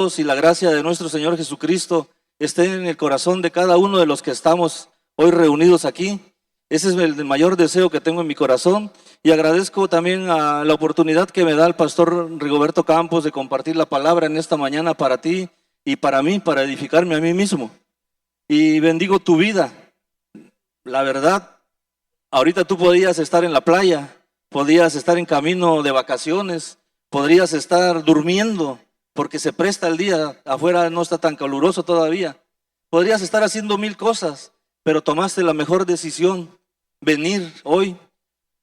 Y la gracia de nuestro Señor Jesucristo esté en el corazón de cada uno de los que estamos hoy reunidos aquí. Ese es el mayor deseo que tengo en mi corazón, y agradezco también a la oportunidad que me da el pastor Rigoberto Campos de compartir la palabra en esta mañana para ti y para mí, para edificarme a mí mismo. Y bendigo tu vida. La verdad, ahorita tú podías estar en la playa, podías estar en camino de vacaciones, podrías estar durmiendo, porque se presta el día, afuera no está tan caluroso todavía. Podrías estar haciendo mil cosas, pero tomaste la mejor decisión, venir hoy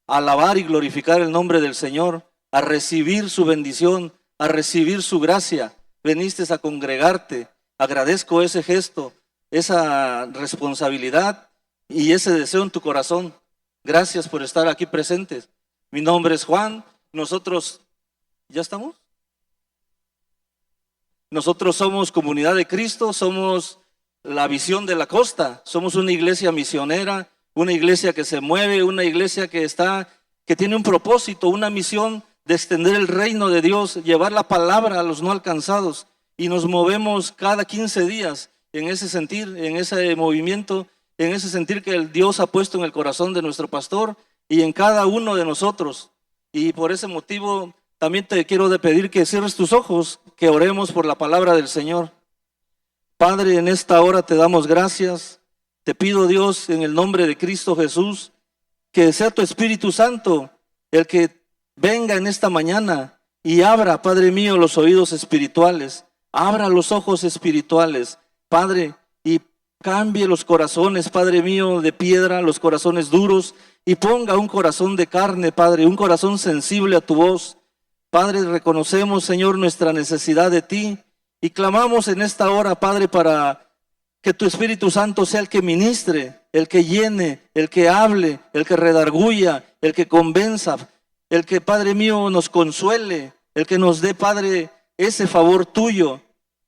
a alabar y glorificar el nombre del Señor, a recibir su bendición, a recibir su gracia. Veniste a congregarte. Agradezco ese gesto, esa responsabilidad y ese deseo en tu corazón. Gracias por estar aquí presentes. Mi nombre es Juan. Nosotros, ¿ya estamos? Nosotros somos Comunidad de Cristo, somos la Visión de la Costa, somos una iglesia misionera, una iglesia que se mueve, una iglesia que tiene un propósito, una misión de extender el reino de Dios, llevar la palabra a los no alcanzados, y nos movemos cada 15 días en ese sentir, en ese movimiento, en ese sentir que el Dios ha puesto en el corazón de nuestro pastor y en cada uno de nosotros. Y por ese motivo también te quiero pedir que cierres tus ojos, que oremos por la palabra del Señor. Padre, en esta hora te damos gracias. Te pido, Dios, en el nombre de Cristo Jesús, que sea tu Espíritu Santo el que venga en esta mañana y abra, Padre mío, los oídos espirituales, abra los ojos espirituales, Padre, y cambie los corazones, Padre mío, de piedra, los corazones duros, y ponga un corazón de carne, Padre, un corazón sensible a tu voz. Padre, reconocemos, Señor, nuestra necesidad de ti y clamamos en esta hora, Padre, para que tu Espíritu Santo sea el que ministre, el que llene, el que hable, el que redarguya, el que convenza, el que, Padre mío, nos consuele, el que nos dé, Padre, ese favor tuyo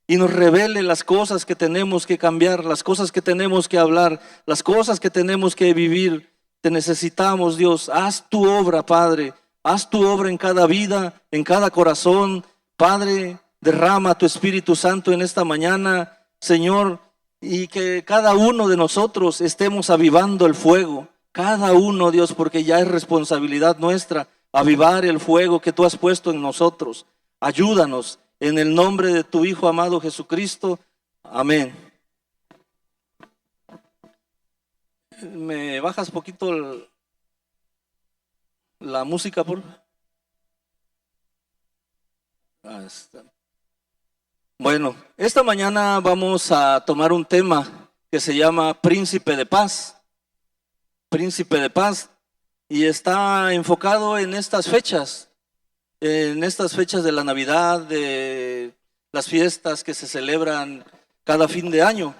y nos revele las cosas que tenemos que cambiar, las cosas que tenemos que hablar, las cosas que tenemos que vivir. Te necesitamos, Dios. Haz tu obra, Padre. Haz tu obra en cada vida, en cada corazón. Padre, derrama tu Espíritu Santo en esta mañana, Señor, y que cada uno de nosotros estemos avivando el fuego. Cada uno, Dios, porque ya es responsabilidad nuestra avivar el fuego que tú has puesto en nosotros. Ayúdanos en el nombre de tu Hijo amado Jesucristo. Amén. ¿Me bajas poquito la música, por favor? Bueno, esta mañana vamos a tomar un tema que se llama Príncipe de Paz. Príncipe de Paz, y está enfocado en estas fechas de la Navidad, de las fiestas que se celebran cada fin de año.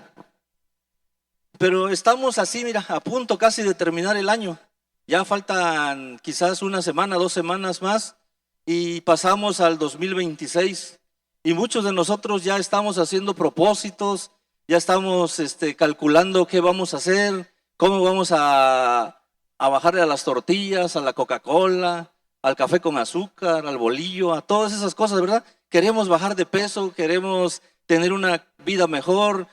Pero estamos así, mira, a punto casi de terminar el año. Ya faltan quizás una semana, 2 semanas más y pasamos al 2026. Y muchos de nosotros ya estamos haciendo propósitos, ya estamos calculando qué vamos a hacer, cómo vamos a bajarle a las tortillas, a la Coca-Cola, al café con azúcar, al bolillo, a todas esas cosas, ¿verdad? Queremos bajar de peso, queremos tener una vida mejor.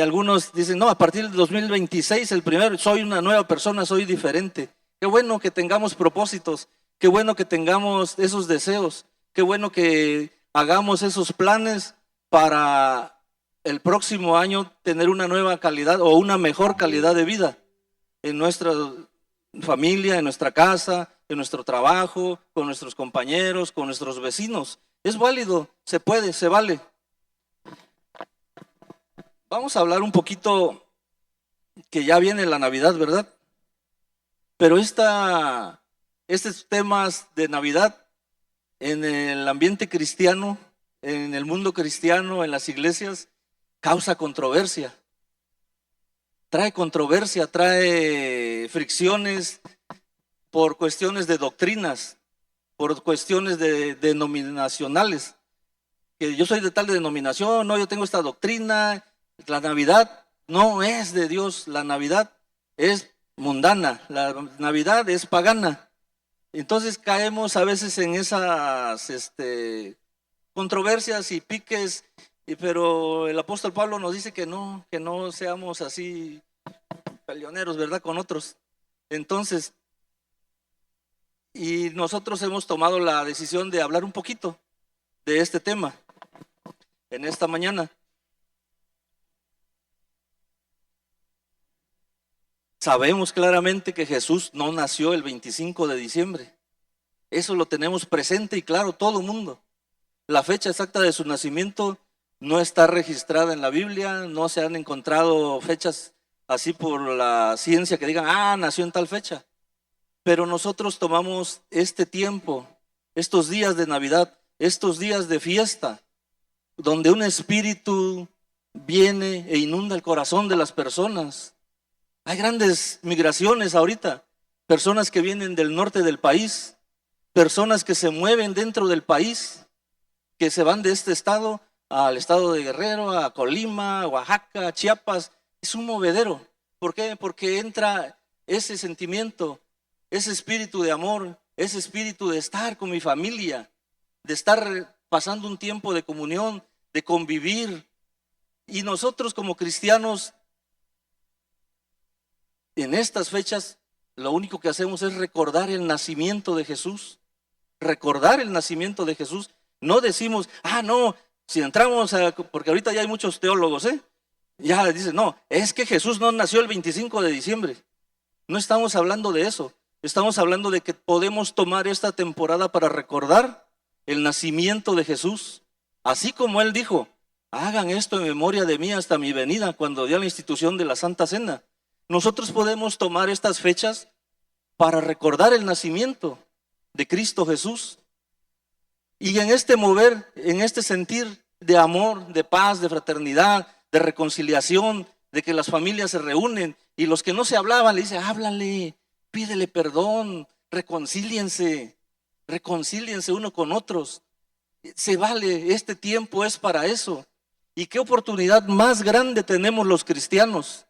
Algunos dicen, no, a partir del 2026, el primero, soy una nueva persona, soy diferente. Qué bueno que tengamos propósitos, qué bueno que tengamos esos deseos, qué bueno que hagamos esos planes para el próximo año tener una nueva calidad o una mejor calidad de vida en nuestra familia, en nuestra casa, en nuestro trabajo, con nuestros compañeros, con nuestros vecinos. Es válido, se puede, se vale. Vamos a hablar un poquito que ya viene la Navidad, ¿verdad? Pero estos temas de Navidad en el ambiente cristiano, en el mundo cristiano, en las iglesias, causa controversia. Trae controversia, trae fricciones por cuestiones de doctrinas, por cuestiones denominacionales. Que yo soy de tal denominación, no, yo tengo esta doctrina. La Navidad no es de Dios, la Navidad es mundana, la Navidad es pagana. Entonces caemos a veces en esas controversias y piques, pero el apóstol Pablo nos dice que no seamos así peleoneros, ¿verdad? Con otros. Entonces, y nosotros hemos tomado la decisión de hablar un poquito de este tema en esta mañana. Sabemos claramente que Jesús no nació el 25 de diciembre. Eso lo tenemos presente y claro todo el mundo. La fecha exacta de su nacimiento no está registrada en la Biblia, no se han encontrado fechas así por la ciencia que digan, nació en tal fecha. Pero nosotros tomamos este tiempo, estos días de Navidad, estos días de fiesta, donde un espíritu viene e inunda el corazón de las personas. Hay grandes migraciones ahorita, personas que vienen del norte del país, personas que se mueven dentro del país, que se van de este estado al estado de Guerrero, a Colima, Oaxaca, Chiapas. Es un movedero. ¿Por qué? Porque entra ese sentimiento, ese espíritu de amor, ese espíritu de estar con mi familia, de estar pasando un tiempo de comunión, de convivir. Y nosotros como cristianos, en estas fechas, lo único que hacemos es recordar el nacimiento de Jesús. Recordar el nacimiento de Jesús. No decimos, no, si entramos porque ahorita ya hay muchos teólogos, ya dicen, no, es que Jesús no nació el 25 de diciembre. No estamos hablando de eso. Estamos hablando de que podemos tomar esta temporada para recordar el nacimiento de Jesús. Así como Él dijo, hagan esto en memoria de mí hasta mi venida, cuando dio la institución de la Santa Cena. Nosotros podemos tomar estas fechas para recordar el nacimiento de Cristo Jesús. Y en este mover, en este sentir de amor, de paz, de fraternidad, de reconciliación, de que las familias se reúnen y los que no se hablaban le dicen, háblale, pídele perdón, reconcíliense uno con otros. Se vale, este tiempo es para eso. Y qué oportunidad más grande tenemos los cristianos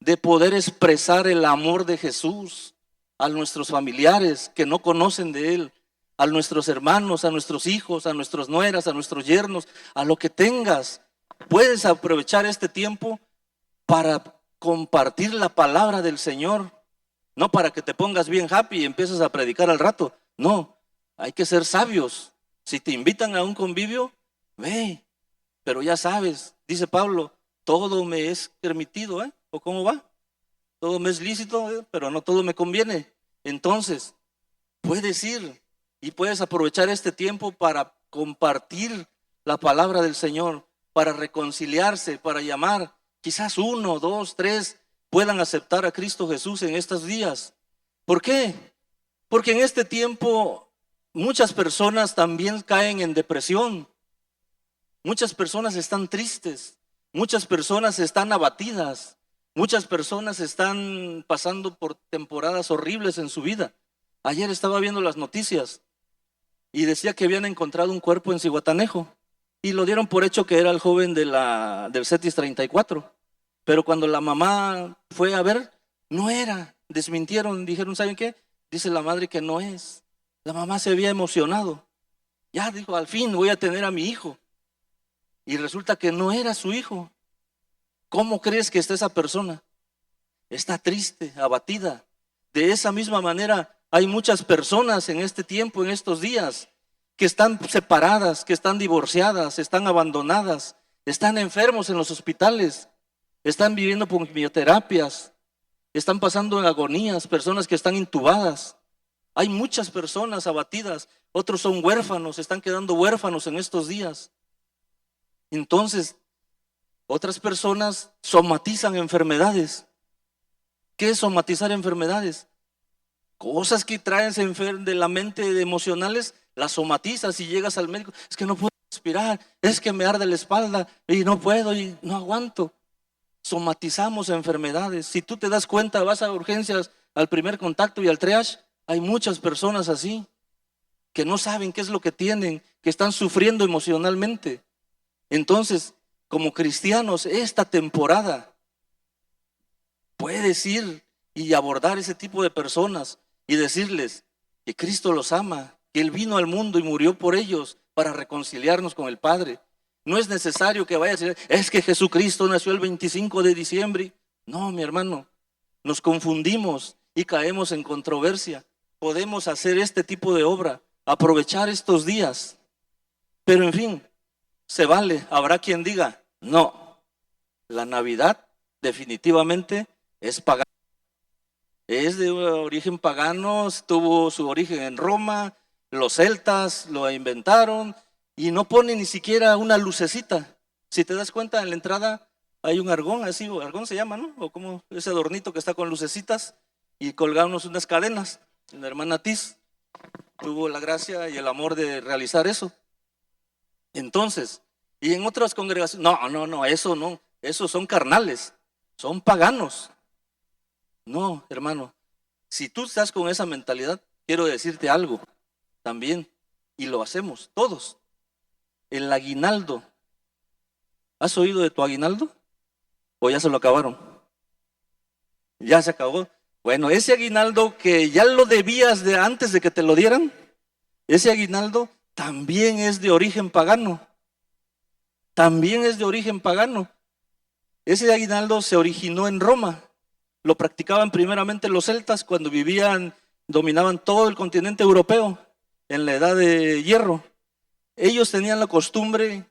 de poder expresar el amor de Jesús a nuestros familiares que no conocen de Él, a nuestros hermanos, a nuestros hijos, a nuestras nueras, a nuestros yernos, a lo que tengas. Puedes aprovechar este tiempo para compartir la palabra del Señor, no para que te pongas bien happy y empieces a predicar al rato. No, hay que ser sabios. Si te invitan a un convivio, ve, pero ya sabes, dice Pablo, todo me es permitido, ¿o cómo va? Todo me es lícito, pero no todo me conviene. Entonces, puedes ir y puedes aprovechar este tiempo para compartir la palabra del Señor, para reconciliarse, para llamar. Quizás 1, 2, 3 puedan aceptar a Cristo Jesús en estos días. ¿Por qué? Porque en este tiempo muchas personas también caen en depresión. Muchas personas están tristes. Muchas personas están abatidas. Muchas personas están pasando por temporadas horribles en su vida. Ayer estaba viendo las noticias y decía que habían encontrado un cuerpo en Zihuatanejo y lo dieron por hecho que era el joven del CETIS 34. Pero cuando la mamá fue a ver, no era. Desmintieron, dijeron, ¿saben qué? Dice la madre que no es. La mamá se había emocionado. Ya dijo, al fin voy a tener a mi hijo. Y resulta que no era su hijo. ¿Cómo crees que está esa persona? Está triste, abatida. De esa misma manera hay muchas personas en este tiempo, en estos días, que están separadas, que están divorciadas, están abandonadas, están enfermos en los hospitales, están viviendo por quimioterapias, están pasando en agonías, personas que están intubadas. Hay muchas personas abatidas, otros son huérfanos, están quedando huérfanos en estos días. Entonces, otras personas somatizan enfermedades. ¿Qué es somatizar enfermedades? Cosas que traen de la mente emocionales, las somatizas y llegas al médico. Es que no puedo respirar, es que me arde la espalda y no puedo y no aguanto. Somatizamos enfermedades. Si tú te das cuenta, vas a urgencias al primer contacto y al triage, hay muchas personas así, que no saben qué es lo que tienen, que están sufriendo emocionalmente. Entonces, como cristianos, esta temporada puedes ir y abordar ese tipo de personas y decirles que Cristo los ama, que Él vino al mundo y murió por ellos para reconciliarnos con el Padre. No es necesario que vayas a decir, es que Jesucristo nació el 25 de diciembre. No, mi hermano, nos confundimos y caemos en controversia. Podemos hacer este tipo de obra, aprovechar estos días, pero en fin, se vale. Habrá quien diga, no, la Navidad definitivamente es pagana. Es de origen pagano, tuvo su origen en Roma, los celtas lo inventaron y no pone ni siquiera una lucecita. Si te das cuenta, en la entrada hay un argón, así, o argón se llama, ¿no? O como ese adornito que está con lucecitas y colgamos unas cadenas. La hermana Tiz tuvo la gracia y el amor de realizar eso. Entonces, y en otras congregaciones, no, eso no, esos son carnales, son paganos. No, hermano, si tú estás con esa mentalidad, quiero decirte algo también, y lo hacemos todos. El aguinaldo, ¿has oído de tu aguinaldo? ¿O ya se lo acabaron? ¿Ya se acabó? Bueno, ese aguinaldo que ya lo debías de antes de que te lo dieran, ese aguinaldo también es de origen pagano. También es de origen pagano. Ese aguinaldo se originó en Roma. Lo practicaban primeramente los celtas cuando vivían, dominaban todo el continente europeo en la edad de hierro. Ellos tenían la costumbre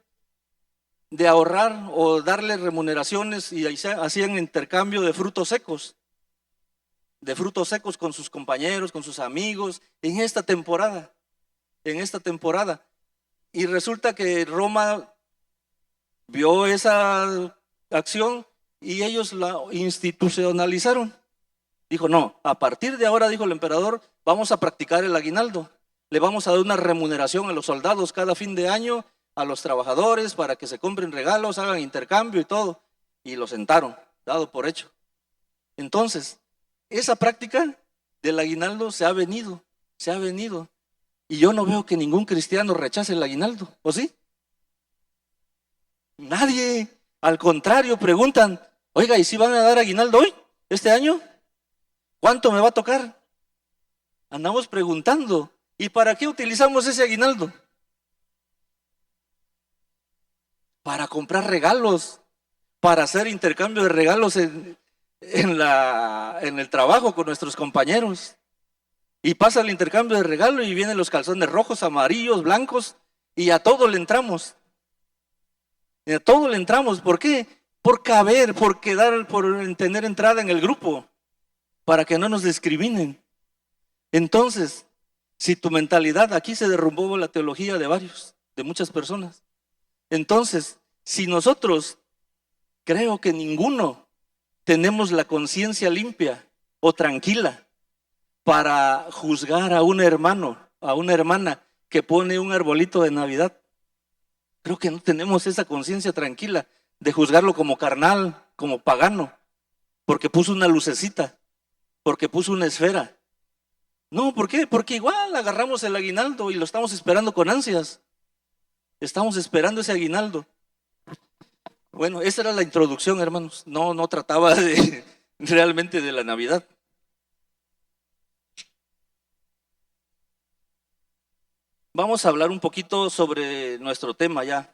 de ahorrar o darle remuneraciones y hacían intercambio de frutos secos con sus compañeros, con sus amigos, en esta temporada. Y resulta que Roma vio esa acción y ellos la institucionalizaron. Dijo, no, a partir de ahora, dijo el emperador, vamos a practicar el aguinaldo. Le vamos a dar una remuneración a los soldados cada fin de año, a los trabajadores, para que se compren regalos, hagan intercambio y todo. Y lo sentaron, dado por hecho. Entonces, esa práctica del aguinaldo se ha venido. Y yo no veo que ningún cristiano rechace el aguinaldo, ¿o sí? Nadie. Al contrario, preguntan, oiga, ¿y si van a dar aguinaldo hoy, este año? ¿Cuánto me va a tocar? Andamos preguntando. ¿Y para qué utilizamos ese aguinaldo? Para comprar regalos, para hacer intercambio de regalos en el trabajo con nuestros compañeros. Y pasa el intercambio de regalos y vienen los calzones rojos, amarillos, blancos, y a todo le entramos. A todo le entramos. ¿Por qué? Por caber, por quedar, por tener entrada en el grupo, para que no nos discriminen. Entonces, si tu mentalidad, aquí se derrumbó la teología de muchas personas. Entonces, si nosotros, creo que ninguno, tenemos la conciencia limpia o tranquila para juzgar a un hermano, a una hermana que pone un arbolito de Navidad, creo que no tenemos esa conciencia tranquila de juzgarlo como carnal, como pagano, porque puso una lucecita, porque puso una esfera. No, ¿por qué? Porque igual agarramos el aguinaldo y lo estamos esperando con ansias. Estamos esperando ese aguinaldo. Bueno, esa era la introducción, hermanos. No trataba realmente de la Navidad. Vamos a hablar un poquito sobre nuestro tema ya.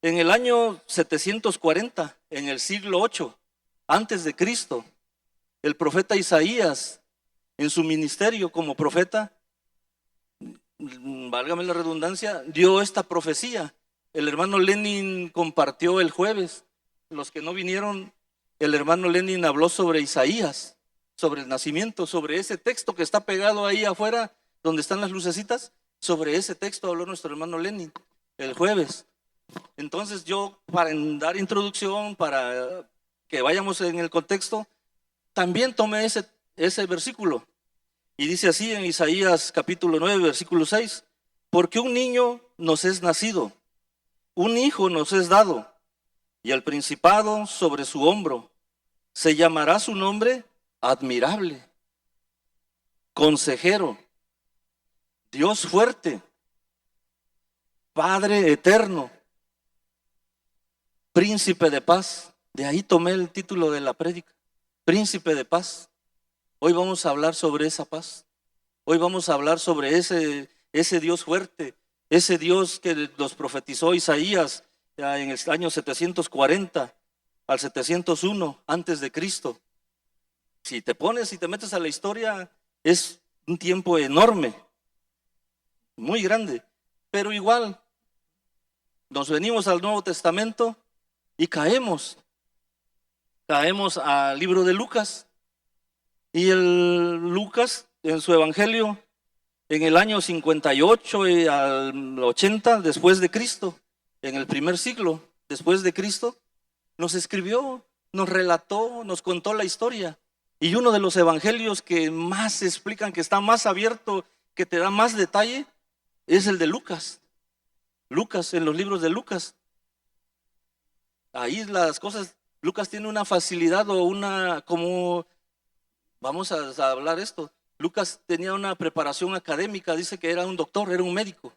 En el año 740, en el siglo 8, antes de Cristo, el profeta Isaías, en su ministerio como profeta, válgame la redundancia, dio esta profecía. El hermano Lenin compartió el jueves. Los que no vinieron, el hermano Lenin habló sobre Isaías, sobre el nacimiento, sobre ese texto que está pegado ahí afuera, donde están las lucecitas. Sobre ese texto habló nuestro hermano Lenin el jueves. Entonces yo, para dar introducción, para que vayamos en el contexto, también tomé ese versículo. Y dice así en Isaías capítulo 9, versículo 6, porque un niño nos es nacido, un hijo nos es dado, y el principado sobre su hombro. Se llamará su nombre admirable, consejero, Dios fuerte, Padre eterno, príncipe de paz. De ahí tomé el título de la prédica, príncipe de paz. Hoy vamos a hablar sobre esa paz. Hoy vamos a hablar sobre ese Dios fuerte, ese Dios que los profetizó Isaías en el año 740 al 701 antes de Cristo. Si te pones y te metes a la historia, es un tiempo enorme, muy grande, pero igual nos venimos al Nuevo Testamento y caemos al libro de Lucas. Y el Lucas en su evangelio en el año 58 y al 80 después de Cristo, en el primer siglo después de Cristo, nos escribió, nos relató, nos contó la historia. Y uno de los evangelios que más explican, que está más abierto, que te da más detalle, es el de Lucas. Lucas, en los libros de Lucas. Ahí las cosas, Lucas tiene una facilidad o una, como, vamos a hablar esto. Lucas tenía una preparación académica, dice que era un doctor, era un médico.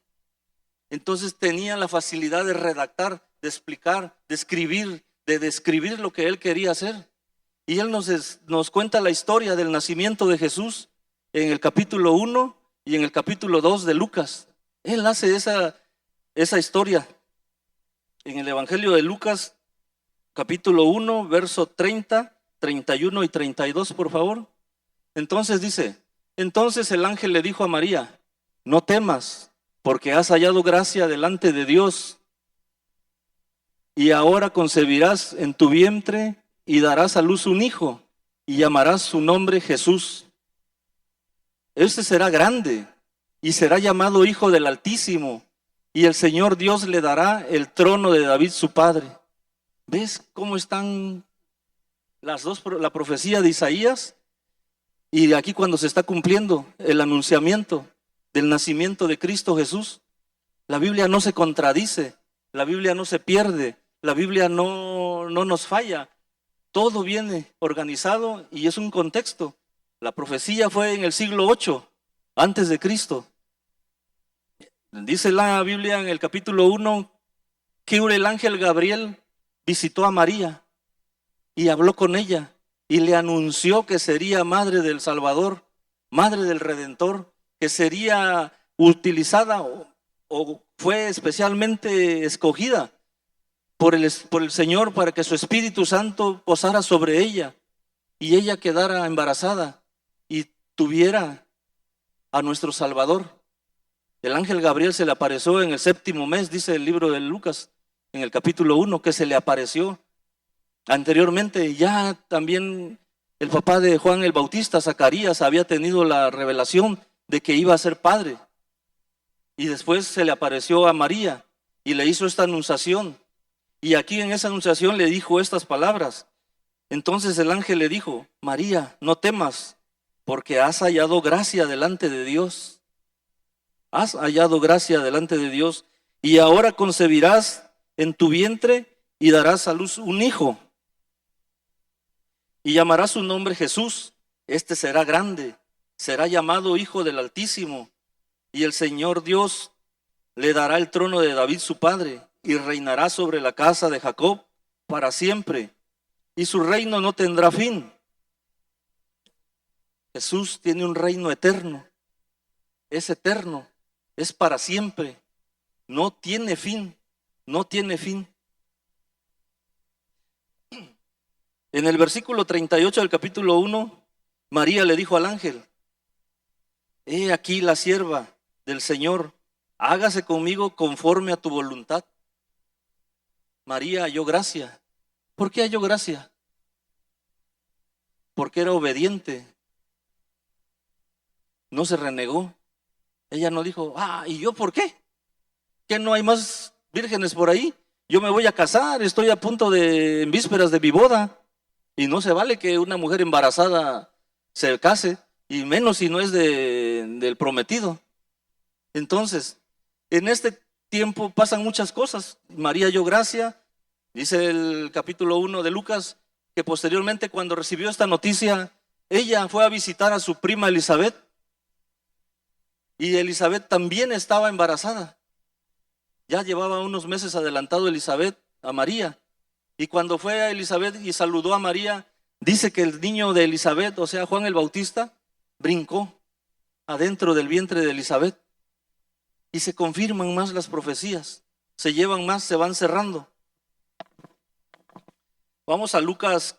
Entonces tenía la facilidad de redactar, de explicar, de escribir, de describir lo que él quería hacer. Y él nos cuenta la historia del nacimiento de Jesús en el capítulo 1 y en el capítulo 2 de Lucas. Él hace esa historia. En el Evangelio de Lucas, capítulo 1, verso 30, 31 y 32, por favor. Entonces dice, entonces el ángel le dijo a María, no temas, porque has hallado gracia delante de Dios, y ahora concebirás en tu vientre y darás a luz un hijo, y llamarás su nombre Jesús. Este será grande, y será llamado Hijo del Altísimo, y el Señor Dios le dará el trono de David su padre. ¿Ves cómo están las dos, la profecía de Isaías? Y de aquí cuando se está cumpliendo el anunciamiento del nacimiento de Cristo Jesús, la Biblia no se contradice, la Biblia no se pierde, la Biblia no nos falla. Todo viene organizado y es un contexto. La profecía fue en el siglo 8 antes de Cristo. Dice la Biblia en el capítulo 1 que el ángel Gabriel visitó a María y habló con ella y le anunció que sería madre del Salvador, madre del Redentor, que sería utilizada o fue especialmente escogida por el Señor para que su Espíritu Santo posara sobre ella y ella quedara embarazada y tuviera a nuestro Salvador. El ángel Gabriel se le apareció en el 7º mes, dice el libro de Lucas, en el capítulo 1, que se le apareció. Anteriormente ya también el papá de Juan el Bautista, Zacarías, había tenido la revelación de que iba a ser padre. Y después se le apareció a María y le hizo esta anunciación. Y aquí en esa anunciación le dijo estas palabras. Entonces el ángel le dijo, María, no temas, porque has hallado gracia delante de Dios. Has hallado gracia delante de Dios. Y ahora concebirás en tu vientre y darás a luz un hijo. Y llamarás su nombre Jesús. Este será grande, será llamado Hijo del Altísimo. Y el Señor Dios le dará el trono de David su padre, y reinará sobre la casa de Jacob para siempre, y su reino no tendrá fin. Jesús tiene un reino eterno, es para siempre, no tiene fin, no tiene fin. En el versículo 38 del capítulo 1, María le dijo al ángel, he aquí la sierva del Señor, hágase conmigo conforme a tu voluntad. María halló gracia. ¿Por qué halló gracia? Porque era obediente. No se renegó. Ella no dijo, ¿y yo por qué? ¿Que no hay más vírgenes por ahí? Yo me voy a casar, estoy a punto en vísperas de mi boda. Y no se vale que una mujer embarazada se case, y menos si no es del prometido. Entonces, en este tiempo pasan muchas cosas. María halló gracia, dice el capítulo 1 de Lucas, que posteriormente cuando recibió esta noticia, ella fue a visitar a su prima Elizabeth, y Elizabeth también estaba embarazada. Ya llevaba unos meses adelantado Elizabeth a María, y cuando fue a Elizabeth y saludó a María, dice que el niño de Elizabeth, o sea Juan el Bautista, brincó adentro del vientre de Elizabeth. y se confirman más las profecías, se llevan más, se van cerrando. Vamos a Lucas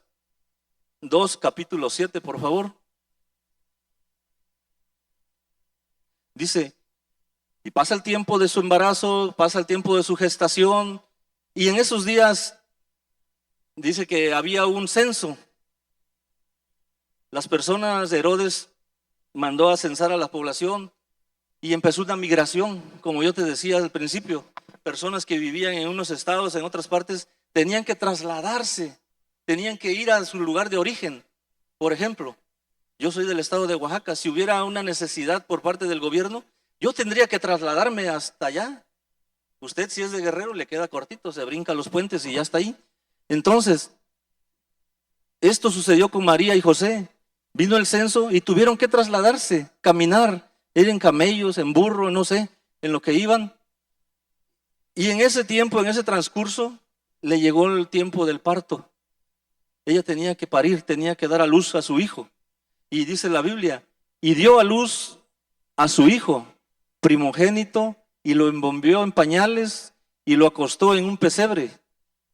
2, capítulo 7, por favor. Dice, y pasa el tiempo de su embarazo, pasa el tiempo de su gestación, y en esos días dice que había un censo. Las personas, Herodes mandó a censar a la población y empezó una migración, como yo te decía al principio. Personas que vivían en unos estados, en otras partes, tenían que trasladarse, tenían que ir a su lugar de origen. Por ejemplo, yo soy del estado de Oaxaca. Si hubiera una necesidad por parte del gobierno, yo tendría que trasladarme hasta allá. Usted, si es de Guerrero, le queda cortito, se brinca los puentes y ya está ahí. Entonces, esto sucedió con María y José. Vino el censo y tuvieron que trasladarse, caminar, ir en camellos, en burro, no sé, en lo que iban. Y en ese tiempo, en ese transcurso, le llegó el tiempo del parto. Ella tenía que parir, tenía que dar a luz a su hijo. Y dice la Biblia, y dio a luz a su hijo primogénito, y lo embombió en pañales y lo acostó en un pesebre,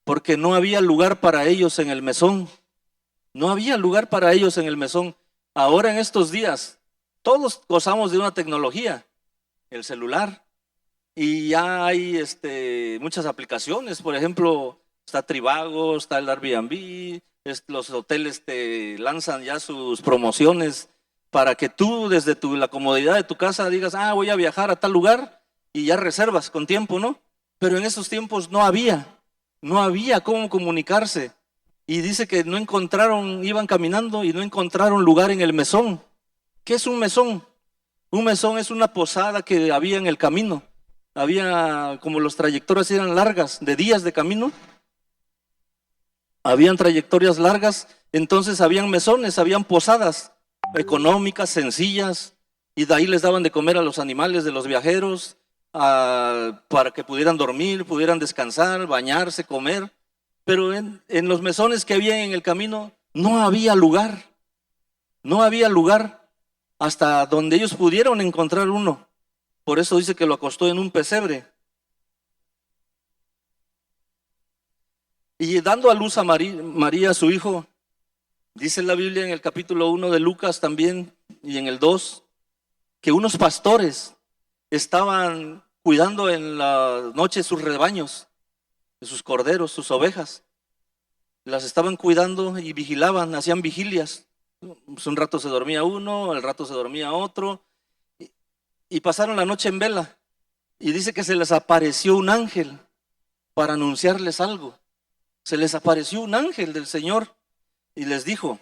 porque no había lugar para ellos en el mesón. No había lugar para ellos en el mesón. Ahora en estos días, todos gozamos de una tecnología, el celular, y ya hay muchas aplicaciones. Por ejemplo, está Trivago, está el Airbnb, los hoteles te lanzan ya sus promociones para que tú desde la comodidad de tu casa digas, voy a viajar a tal lugar, y ya reservas con tiempo, ¿no? Pero en esos tiempos no había cómo comunicarse. Y dice que no encontraron, iban caminando y no encontraron lugar en el mesón. ¿Qué es un mesón? Un mesón es una posada que había en el camino. Había, como las trayectorias eran largas, de días de camino, habían trayectorias largas, entonces habían mesones, habían posadas económicas, sencillas, y de ahí les daban de comer a los animales de los viajeros, para que pudieran dormir, pudieran descansar, bañarse, comer. Pero en los mesones que había en el camino no había lugar, hasta donde ellos pudieron encontrar uno. Por eso dice que lo acostó en un pesebre. Y dando a luz a María, su hijo, dice la Biblia en el capítulo 1 de Lucas también, y en el 2, que unos pastores estaban cuidando en la noche sus rebaños, sus corderos, sus ovejas. Las estaban cuidando y vigilaban, hacían vigilias. Pues un rato se dormía uno, al rato se dormía otro, y pasaron la noche en vela. Y dice que se les apareció un ángel para anunciarles algo. Se les apareció un ángel del Señor y les dijo,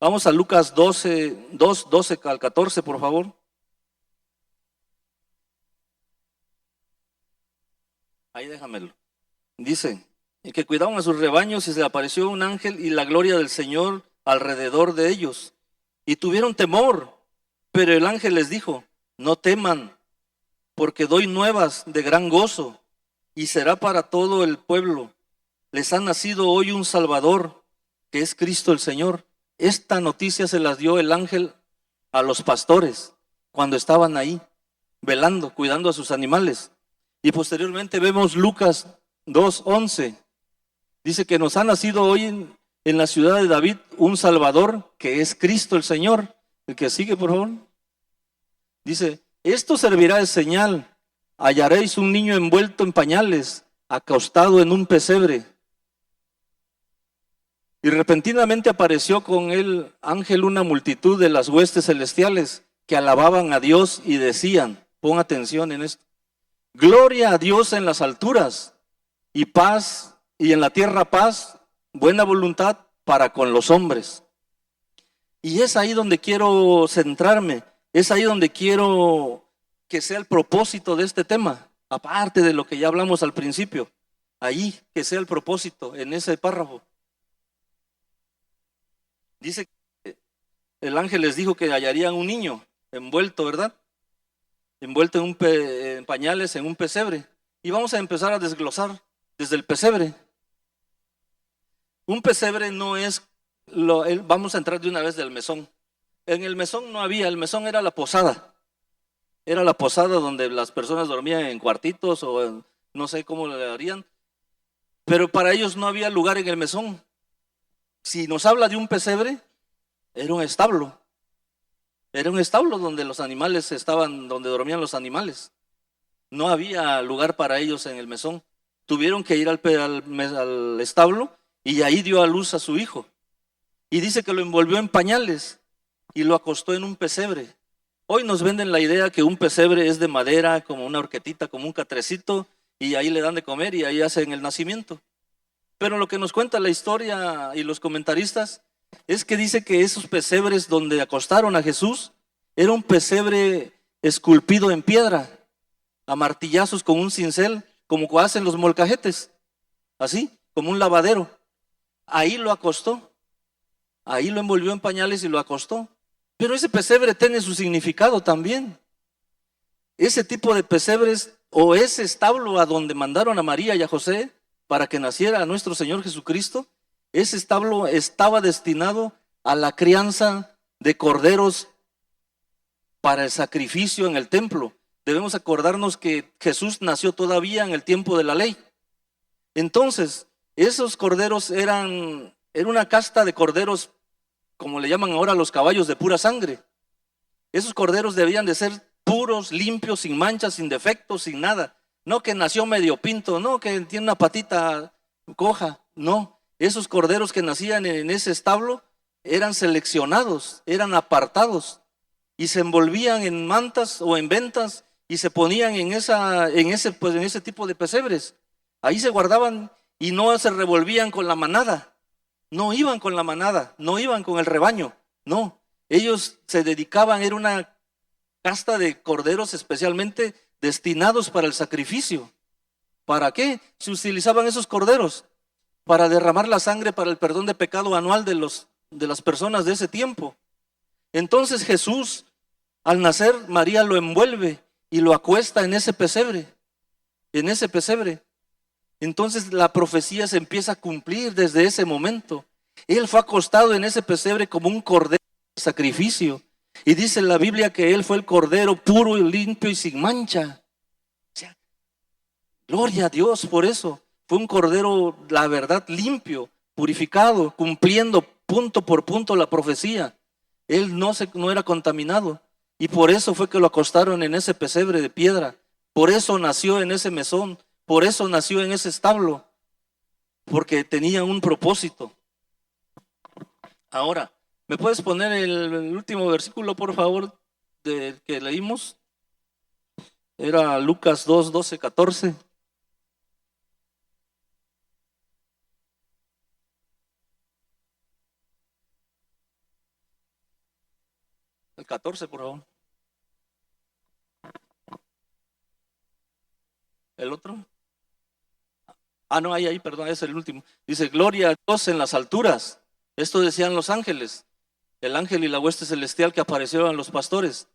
vamos a Lucas 12, 12 al 14, por favor. Ahí déjamelo. Dice, y que cuidaban a sus rebaños, y se le apareció un ángel y la gloria del Señor alrededor de ellos. Y tuvieron temor, pero el ángel les dijo, no teman, porque doy nuevas de gran gozo, y será para todo el pueblo. Les ha nacido hoy un Salvador, que es Cristo el Señor. Esta noticia se las dio el ángel a los pastores cuando estaban ahí, velando, cuidando a sus animales. Y posteriormente vemos Lucas 2:11. Dice que nos ha nacido hoy en la ciudad de David un Salvador, que es Cristo el Señor. El que sigue, por favor. Dice, esto servirá de señal. Hallaréis un niño envuelto en pañales, acostado en un pesebre. Y repentinamente apareció con el ángel una multitud de las huestes celestiales que alababan a Dios y decían, pon atención en esto, gloria a Dios en las alturas y paz, y en la tierra paz, buena voluntad para con los hombres. Y es ahí donde quiero centrarme, es ahí donde quiero que sea el propósito de este tema, aparte de lo que ya hablamos al principio, ahí que sea el propósito en ese párrafo. Dice que el ángel les dijo que hallarían un niño envuelto, ¿verdad? Envuelto en pañales, en un pesebre. Y vamos a empezar a desglosar desde el pesebre. Un pesebre no es, vamos a entrar de una vez del mesón. En el mesón no había, el mesón era la posada. Era la posada donde las personas dormían en cuartitos no sé cómo le harían, pero para ellos no había lugar en el mesón. Si nos habla de un pesebre, era un establo. Era un establo donde los animales estaban, donde dormían los animales. No había lugar para ellos en el mesón. Tuvieron que ir al establo y ahí dio a luz a su hijo. Y dice que lo envolvió en pañales y lo acostó en un pesebre. Hoy nos venden la idea que un pesebre es de madera, como una horquetita, como un catrecito, y ahí le dan de comer y ahí hacen el nacimiento. Pero lo que nos cuenta la historia y los comentaristas es que dice que esos pesebres donde acostaron a Jesús era un pesebre esculpido en piedra, a martillazos con un cincel, como hacen los molcajetes, así, como un lavadero. Ahí lo acostó, ahí lo envolvió en pañales y lo acostó. Pero ese pesebre tiene su significado también. Ese tipo de pesebres o ese establo a donde mandaron a María y a José para que naciera nuestro Señor Jesucristo, ese establo estaba destinado a la crianza de corderos para el sacrificio en el templo. Debemos acordarnos que Jesús nació todavía en el tiempo de la ley. Entonces, esos corderos era una casta de corderos, como le llaman ahora los caballos de pura sangre. Esos corderos debían de ser puros, limpios, sin manchas, sin defectos, sin nada. No que nació medio pinto, no que tiene una patita coja, no. Esos corderos que nacían en ese establo eran seleccionados, eran apartados y se envolvían en mantas o en ventas y se ponían en ese tipo de pesebres. Ahí se guardaban y no se revolvían con la manada. No iban con la manada, no iban con el rebaño, no. Ellos se dedicaban, era una casta de corderos especialmente destinados para el sacrificio. ¿Para qué se utilizaban esos corderos? Para derramar la sangre para el perdón de pecado anual de las personas de ese tiempo. Entonces Jesús, al nacer, María lo envuelve y lo acuesta en ese pesebre, en ese pesebre. Entonces la profecía se empieza a cumplir desde ese momento. Él fue acostado en ese pesebre como un cordero de sacrificio. Y dice la Biblia que él fue el cordero puro y limpio y sin mancha. O sea, gloria a Dios por eso. Fue un cordero, la verdad, limpio, purificado, cumpliendo punto por punto la profecía. Él no era contaminado. Y por eso fue que lo acostaron en ese pesebre de piedra. Por eso nació en ese mesón. Por eso nació en ese establo. Porque tenía un propósito. Ahora, ¿me puedes poner el último versículo, por favor, que leímos? Era Lucas 2, 12, 14. El 14, por favor. ¿El otro? Ah, no, ahí, perdón, es el último. Dice, gloria a Dios en las alturas. Esto decían los ángeles, el ángel y la hueste celestial que aparecieron a los pastores.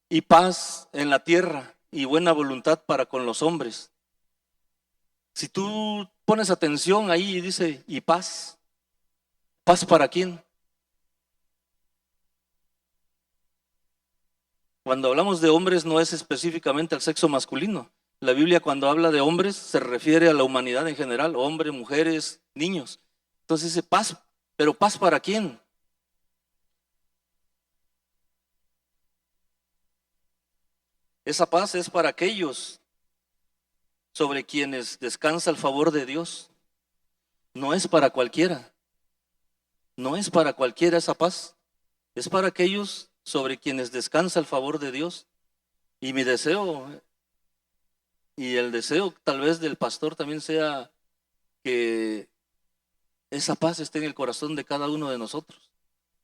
Y paz en la tierra y buena voluntad para con los hombres. Si tú pones atención ahí dice, y paz. ¿Paz para quién? Cuando hablamos de hombres no es específicamente al sexo masculino. La Biblia cuando habla de hombres se refiere a la humanidad en general, hombres, mujeres, niños. Entonces dice paz, pero paz para quién? Esa paz es para aquellos sobre quienes descansa el favor de Dios. No es para cualquiera. No es para cualquiera esa paz. Es para aquellos sobre quienes descansa el favor de Dios. Y mi deseo, y el deseo tal vez del pastor también sea que esa paz esté en el corazón de cada uno de nosotros.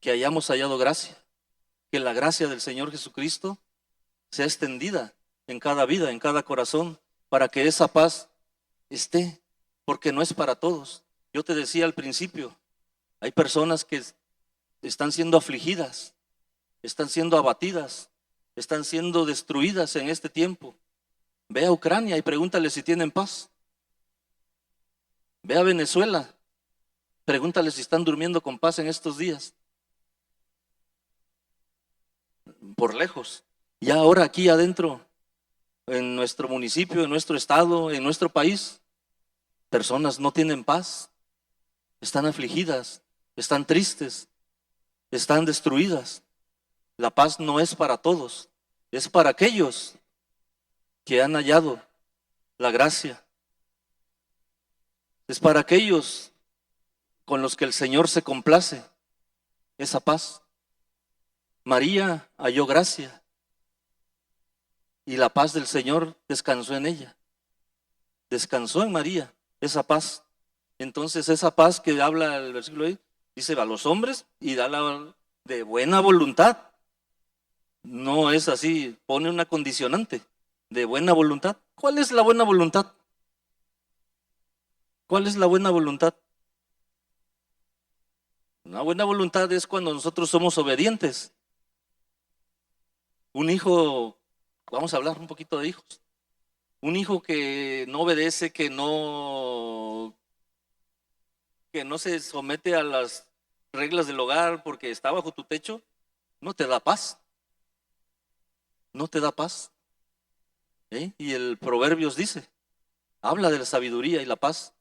Que hayamos hallado gracia. Que la gracia del Señor Jesucristo sea extendida en cada vida, en cada corazón, para que esa paz esté, porque no es para todos. Yo te decía al principio, hay personas que están siendo afligidas, están siendo abatidas, están siendo destruidas en este tiempo. Ve a Ucrania y pregúntale si tienen paz. Ve a Venezuela, pregúntale si están durmiendo con paz en estos días. Por lejos. Y ahora aquí adentro, en nuestro municipio, en nuestro estado, en nuestro país, personas no tienen paz, están afligidas, están tristes, están destruidas. La paz no es para todos, es para aquellos que han hallado la gracia, es para aquellos con los que el Señor se complace, esa paz. María halló gracia y la paz del Señor descansó en ella, descansó en María esa paz. Entonces esa paz que habla el versículo ahí, dice a los hombres y da la de buena voluntad. No es así, pone una condicionante de buena voluntad. ¿Cuál es la buena voluntad? ¿Cuál es la buena voluntad? Una buena voluntad es cuando nosotros somos obedientes. Un hijo, vamos a hablar un poquito de hijos. Un hijo que no obedece, que no se somete a las reglas del hogar porque está bajo tu techo, no te da paz. No te da paz. ¿Eh? Y el Proverbios dice, habla de la sabiduría y la paz.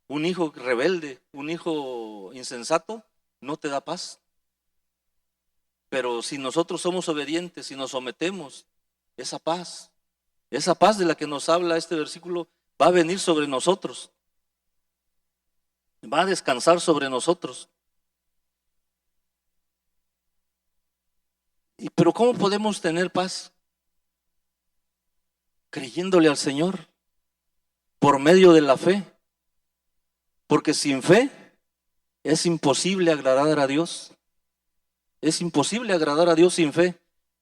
Un hijo rebelde, un hijo insensato, no te da paz. Pero si nosotros somos obedientes y nos sometemos, esa paz de la que nos habla este versículo, va a venir sobre nosotros, va a descansar sobre nosotros. Pero ¿cómo podemos tener paz? Creyéndole al Señor por medio de la fe. Porque sin fe es imposible agradar a Dios. Es imposible agradar a Dios sin fe.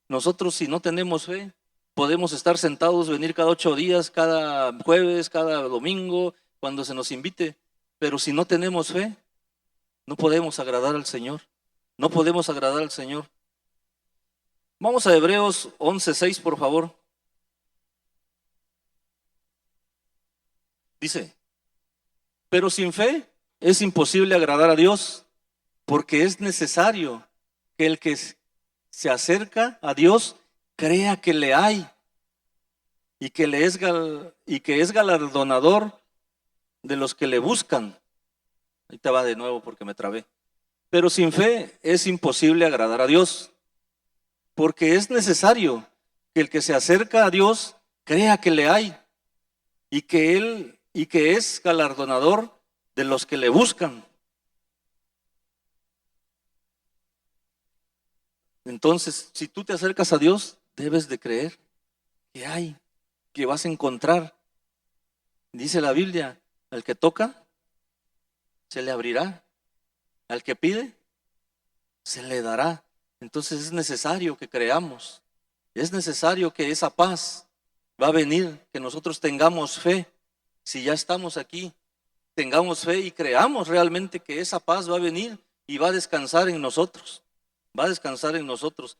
Nosotros, si no tenemos fe, podemos estar sentados, venir cada 8 días, cada jueves, cada domingo, cuando se nos invite. Pero si no tenemos fe, no podemos agradar al Señor. No podemos agradar al Señor. Vamos a Hebreos 11:6, por favor. Dice, pero sin fe es imposible agradar a Dios, porque es necesario que el que se acerca a Dios crea que le hay y que es galardonador de los que le buscan. Ahí te va de nuevo porque me trabé. Pero sin fe es imposible agradar a Dios, porque es necesario que el que se acerca a Dios crea que le hay y que es galardonador de los que le buscan. Entonces, si tú te acercas a Dios, debes de creer que hay, que vas a encontrar. Dice la Biblia, al que toca, se le abrirá. Al que pide, se le dará. Entonces es necesario que creamos. Es necesario que esa paz va a venir, que nosotros tengamos fe. Si ya estamos aquí, tengamos fe y creamos realmente que esa paz va a venir y va a descansar en nosotros. Va a descansar en nosotros.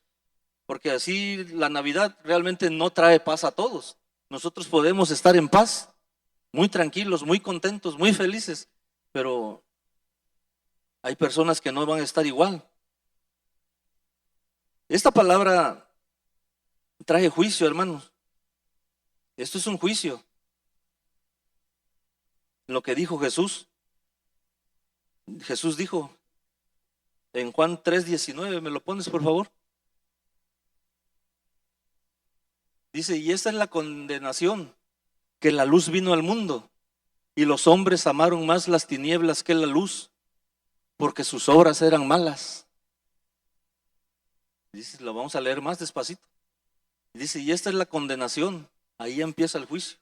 Porque así la Navidad realmente no trae paz a todos. Nosotros podemos estar en paz, muy tranquilos, muy contentos, muy felices, pero hay personas que no van a estar igual. Esta palabra trae juicio, hermanos. Esto es un juicio. Lo que dijo Jesús. Jesús dijo en Juan 3:19, ¿me lo pones por favor? Dice, y esta es la condenación, que la luz vino al mundo y los hombres amaron más las tinieblas que la luz, porque sus obras eran malas. Dice, lo vamos a leer más despacito. Dice, y esta es la condenación, ahí empieza el juicio.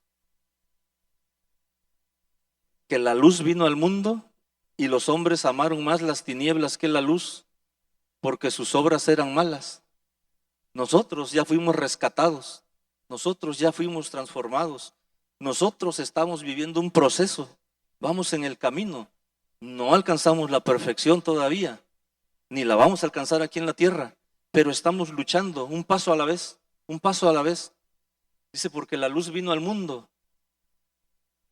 Que la luz vino al mundo y los hombres amaron más las tinieblas que la luz, porque sus obras eran malas. Nosotros ya fuimos rescatados, nosotros ya fuimos transformados, nosotros estamos viviendo un proceso, vamos en el camino, no alcanzamos la perfección todavía, ni la vamos a alcanzar aquí en la tierra, pero estamos luchando un paso a la vez, un paso a la vez. Dice, porque la luz vino al mundo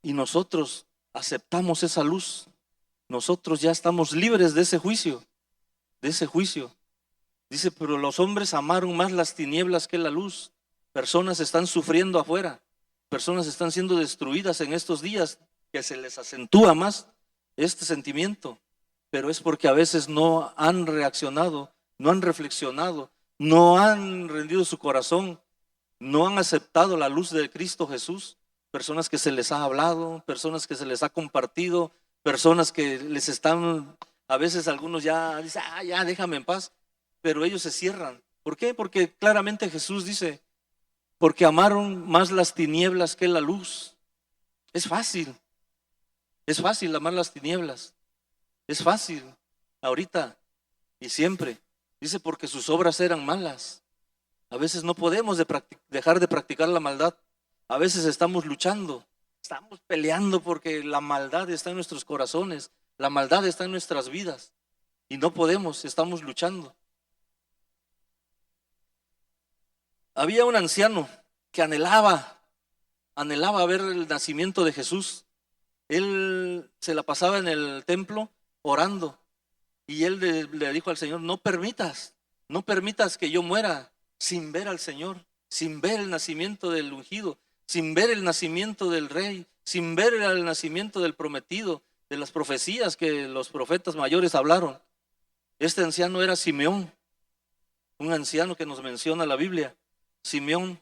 y nosotros aceptamos esa luz, nosotros ya estamos libres de ese juicio, de ese juicio. Dice, pero los hombres amaron más las tinieblas que la luz. Personas están sufriendo afuera, personas están siendo destruidas en estos días, que se les acentúa más este sentimiento, pero es porque a veces no han reaccionado, no han reflexionado, no han rendido su corazón, no han aceptado la luz de Cristo Jesús. Personas que se les ha hablado, personas que se les ha compartido, personas que les están, a veces algunos ya dicen, ya déjame en paz, pero ellos se cierran. ¿Por qué? Porque claramente Jesús dice, porque amaron más las tinieblas que la luz. Es fácil amar las tinieblas, es fácil, ahorita y siempre. Dice, porque sus obras eran malas. A veces no podemos dejar de practicar la maldad. A veces estamos luchando, estamos peleando porque la maldad está en nuestros corazones, la maldad está en nuestras vidas y no podemos, estamos luchando. Había un anciano que anhelaba ver el nacimiento de Jesús. Él se la pasaba en el templo orando y él le dijo al Señor, no permitas que yo muera sin ver al Señor, sin ver el nacimiento del ungido, sin ver el nacimiento del rey, sin ver el nacimiento del prometido, de las profecías que los profetas mayores hablaron. Este anciano era Simeón, un anciano que nos menciona la Biblia, Simeón.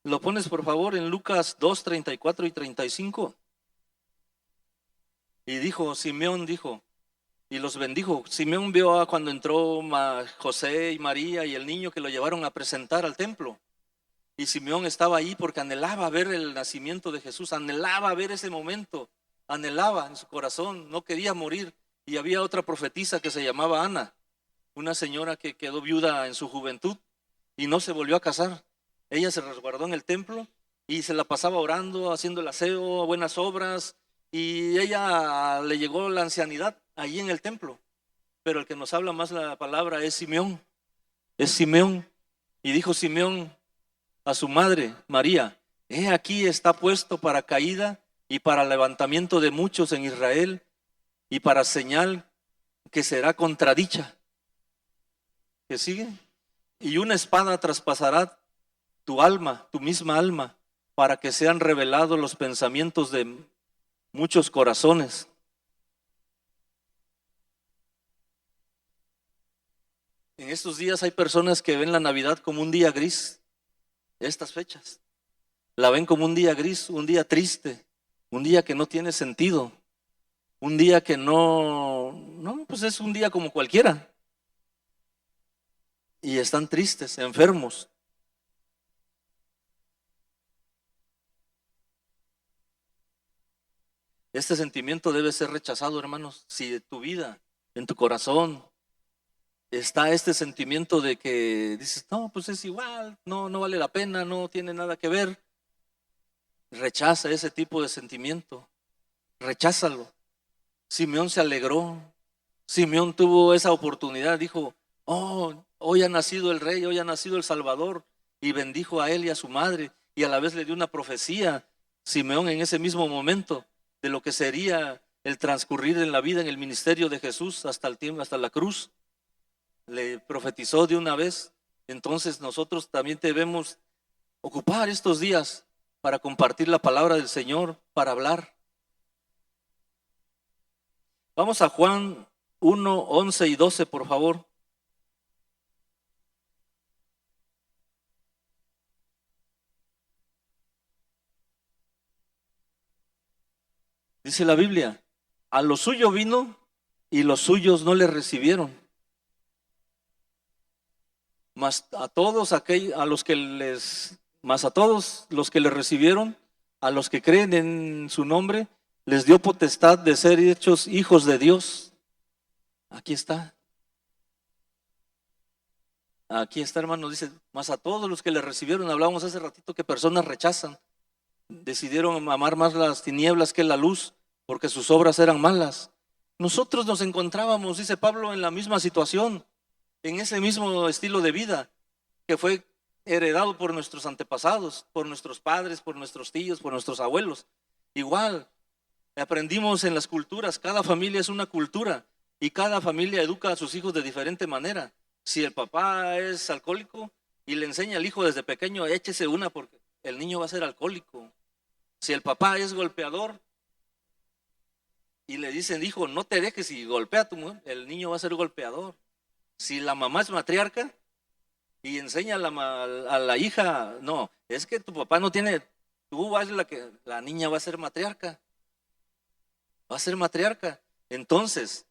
Lo pones por favor en Lucas 2, 34 y 35. Y dijo, Simeón dijo, y los bendijo. Simeón vio cuando entró José y María y el niño que lo llevaron a presentar al templo. Y Simeón estaba ahí porque anhelaba ver el nacimiento de Jesús, anhelaba ver ese momento, anhelaba en su corazón, no quería morir. Y había otra profetisa que se llamaba Ana, una señora que quedó viuda en su juventud y no se volvió a casar. Ella se resguardó en el templo y se la pasaba orando, haciendo el aseo, buenas obras, y ella le llegó la ancianidad allí en el templo. Pero el que nos habla más la palabra es Simeón. Y dijo Simeón a su madre María, he aquí está puesto para caída y para levantamiento de muchos en Israel y para señal que será contradicha. ¿Qué sigue? Y una espada traspasará tu alma, tu misma alma, para que sean revelados los pensamientos de muchos corazones. En estos días hay personas que ven la Navidad como un día gris, estas fechas. La ven como un día gris, un día triste, un día que no tiene sentido, un día que pues es un día como cualquiera. Y están tristes, enfermos. Este sentimiento debe ser rechazado, hermanos. Si de tu vida, en tu corazón, está este sentimiento de que dices, no, pues es igual, no vale la pena, no tiene nada que ver. Rechaza ese tipo de sentimiento, recházalo. Simeón se alegró, Simeón tuvo esa oportunidad, dijo, hoy ha nacido el rey, hoy ha nacido el Salvador, y bendijo a él y a su madre, y a la vez le dio una profecía, Simeón en ese mismo momento, de lo que sería el transcurrir en la vida, en el ministerio de Jesús hasta el tiempo, hasta la cruz. Le profetizó de una vez. Entonces nosotros también debemos ocupar estos días para compartir la palabra del Señor, para hablar. Vamos a Juan 1, 11 y 12, por favor. Dice la Biblia, a lo suyo vino y los suyos no le recibieron. Mas a todos los que le recibieron, a los que creen en su nombre, les dio potestad de ser hechos hijos de Dios. Aquí está, hermanos, dice, mas a todos los que le recibieron, hablábamos hace ratito que personas rechazan, decidieron amar más las tinieblas que la luz, porque sus obras eran malas. Nosotros nos encontrábamos, dice Pablo, en la misma situación, en ese mismo estilo de vida que fue heredado por nuestros antepasados, por nuestros padres, por nuestros tíos, por nuestros abuelos. Igual, aprendimos en las culturas, cada familia es una cultura y cada familia educa a sus hijos de diferente manera. Si el papá es alcohólico y le enseña al hijo desde pequeño, échese una porque el niño va a ser alcohólico. Si el papá es golpeador y le dicen, hijo, no te dejes y golpea a tu mujer, el niño va a ser golpeador. Si la mamá es matriarca y enseña a la hija, no, es que tu papá no tiene, tú vas la niña va a ser matriarca. Va a ser matriarca. Entonces,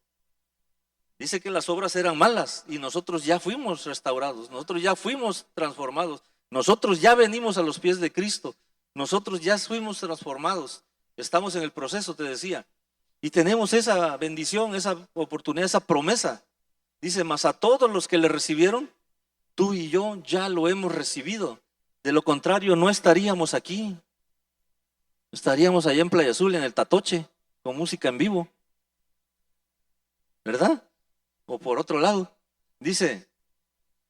dice que las obras eran malas y nosotros ya fuimos restaurados, nosotros ya fuimos transformados, nosotros ya venimos a los pies de Cristo, nosotros ya fuimos transformados, estamos en el proceso, te decía, y tenemos esa bendición, esa oportunidad, esa promesa. Dice, mas a todos los que le recibieron, tú y yo ya lo hemos recibido. De lo contrario, no estaríamos aquí, estaríamos allá en Playa Azul, en el Tatoche, con música en vivo, ¿verdad? O por otro lado, dice,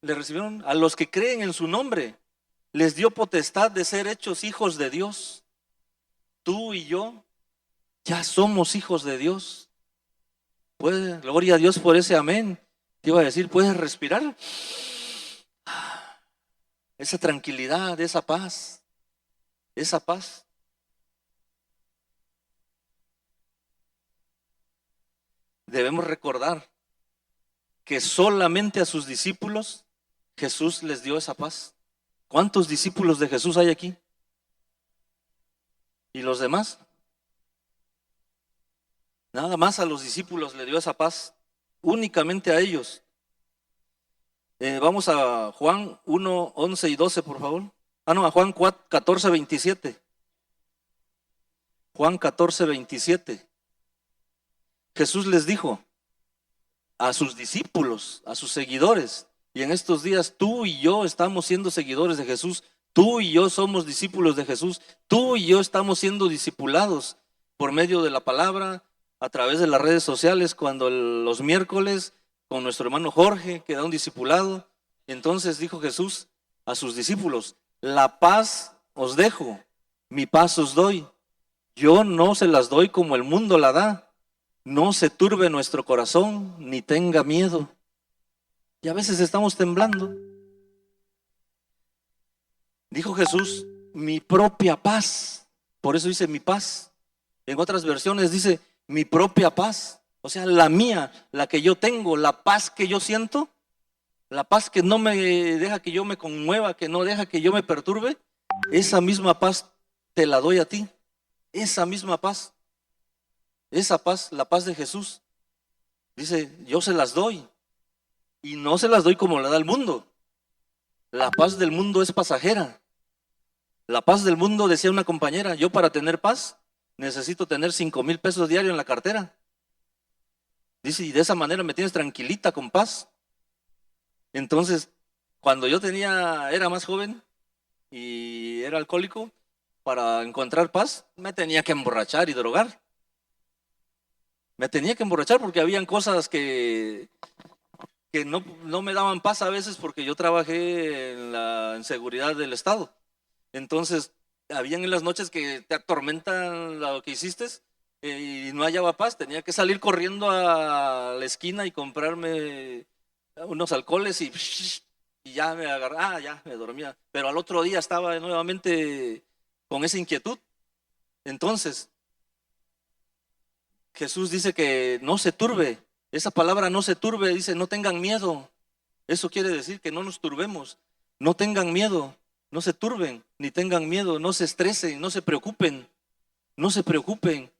le recibieron a los que creen en su nombre, les dio potestad de ser hechos hijos de Dios. Tú y yo ya somos hijos de Dios. Gloria a Dios por ese amén. Te iba a decir, ¿puedes respirar? Esa tranquilidad, esa paz, esa paz. Debemos recordar que solamente a sus discípulos Jesús les dio esa paz. ¿Cuántos discípulos de Jesús hay aquí? ¿Y los demás? Nada más a los discípulos le dio esa paz, únicamente a ellos. Vamos a Juan 1, 11 y 12, por favor. A Juan 14, 27. Juan 14, 27. Jesús les dijo a sus discípulos, a sus seguidores, y en estos días tú y yo estamos siendo seguidores de Jesús, tú y yo somos discípulos de Jesús, tú y yo estamos siendo discipulados por medio de la palabra, a través de las redes sociales, cuando los miércoles con nuestro hermano Jorge, que da un discipulado. Entonces dijo Jesús a sus discípulos, la paz os dejo, mi paz os doy, yo no se las doy como el mundo la da. No se turbe nuestro corazón, ni tenga miedo. Y a veces estamos temblando. Dijo Jesús, mi propia paz. Por eso dice mi paz. En otras versiones dice mi propia paz. O sea, la mía, la que yo tengo, la paz que yo siento, la paz que no me deja que yo me conmueva, que no deja que yo me perturbe. Esa misma paz te la doy a ti. Esa misma paz. Esa paz, la paz de Jesús, dice, yo se las doy y no se las doy como la da el mundo. La paz del mundo es pasajera. La paz del mundo, decía una compañera, yo para tener paz necesito tener 5,000 pesos diarios en la cartera. Dice, y de esa manera me tienes tranquilita con paz. Entonces, cuando yo era más joven y era alcohólico, para encontrar paz me tenía que emborrachar y drogar. Me tenía que emborrachar porque habían cosas que no me daban paz a veces porque yo trabajé en seguridad del Estado. Entonces, habían en las noches que te atormentan lo que hiciste y no hallaba paz. Tenía que salir corriendo a la esquina y comprarme unos alcoholes y ya me agarraba, ya me dormía. Pero al otro día estaba nuevamente con esa inquietud. Entonces, Jesús dice que no se turbe, esa palabra no se turbe, dice no tengan miedo. Eso quiere decir que no nos turbemos, no tengan miedo, no se turben, ni tengan miedo, no se estresen, no se preocupen, no se preocupen.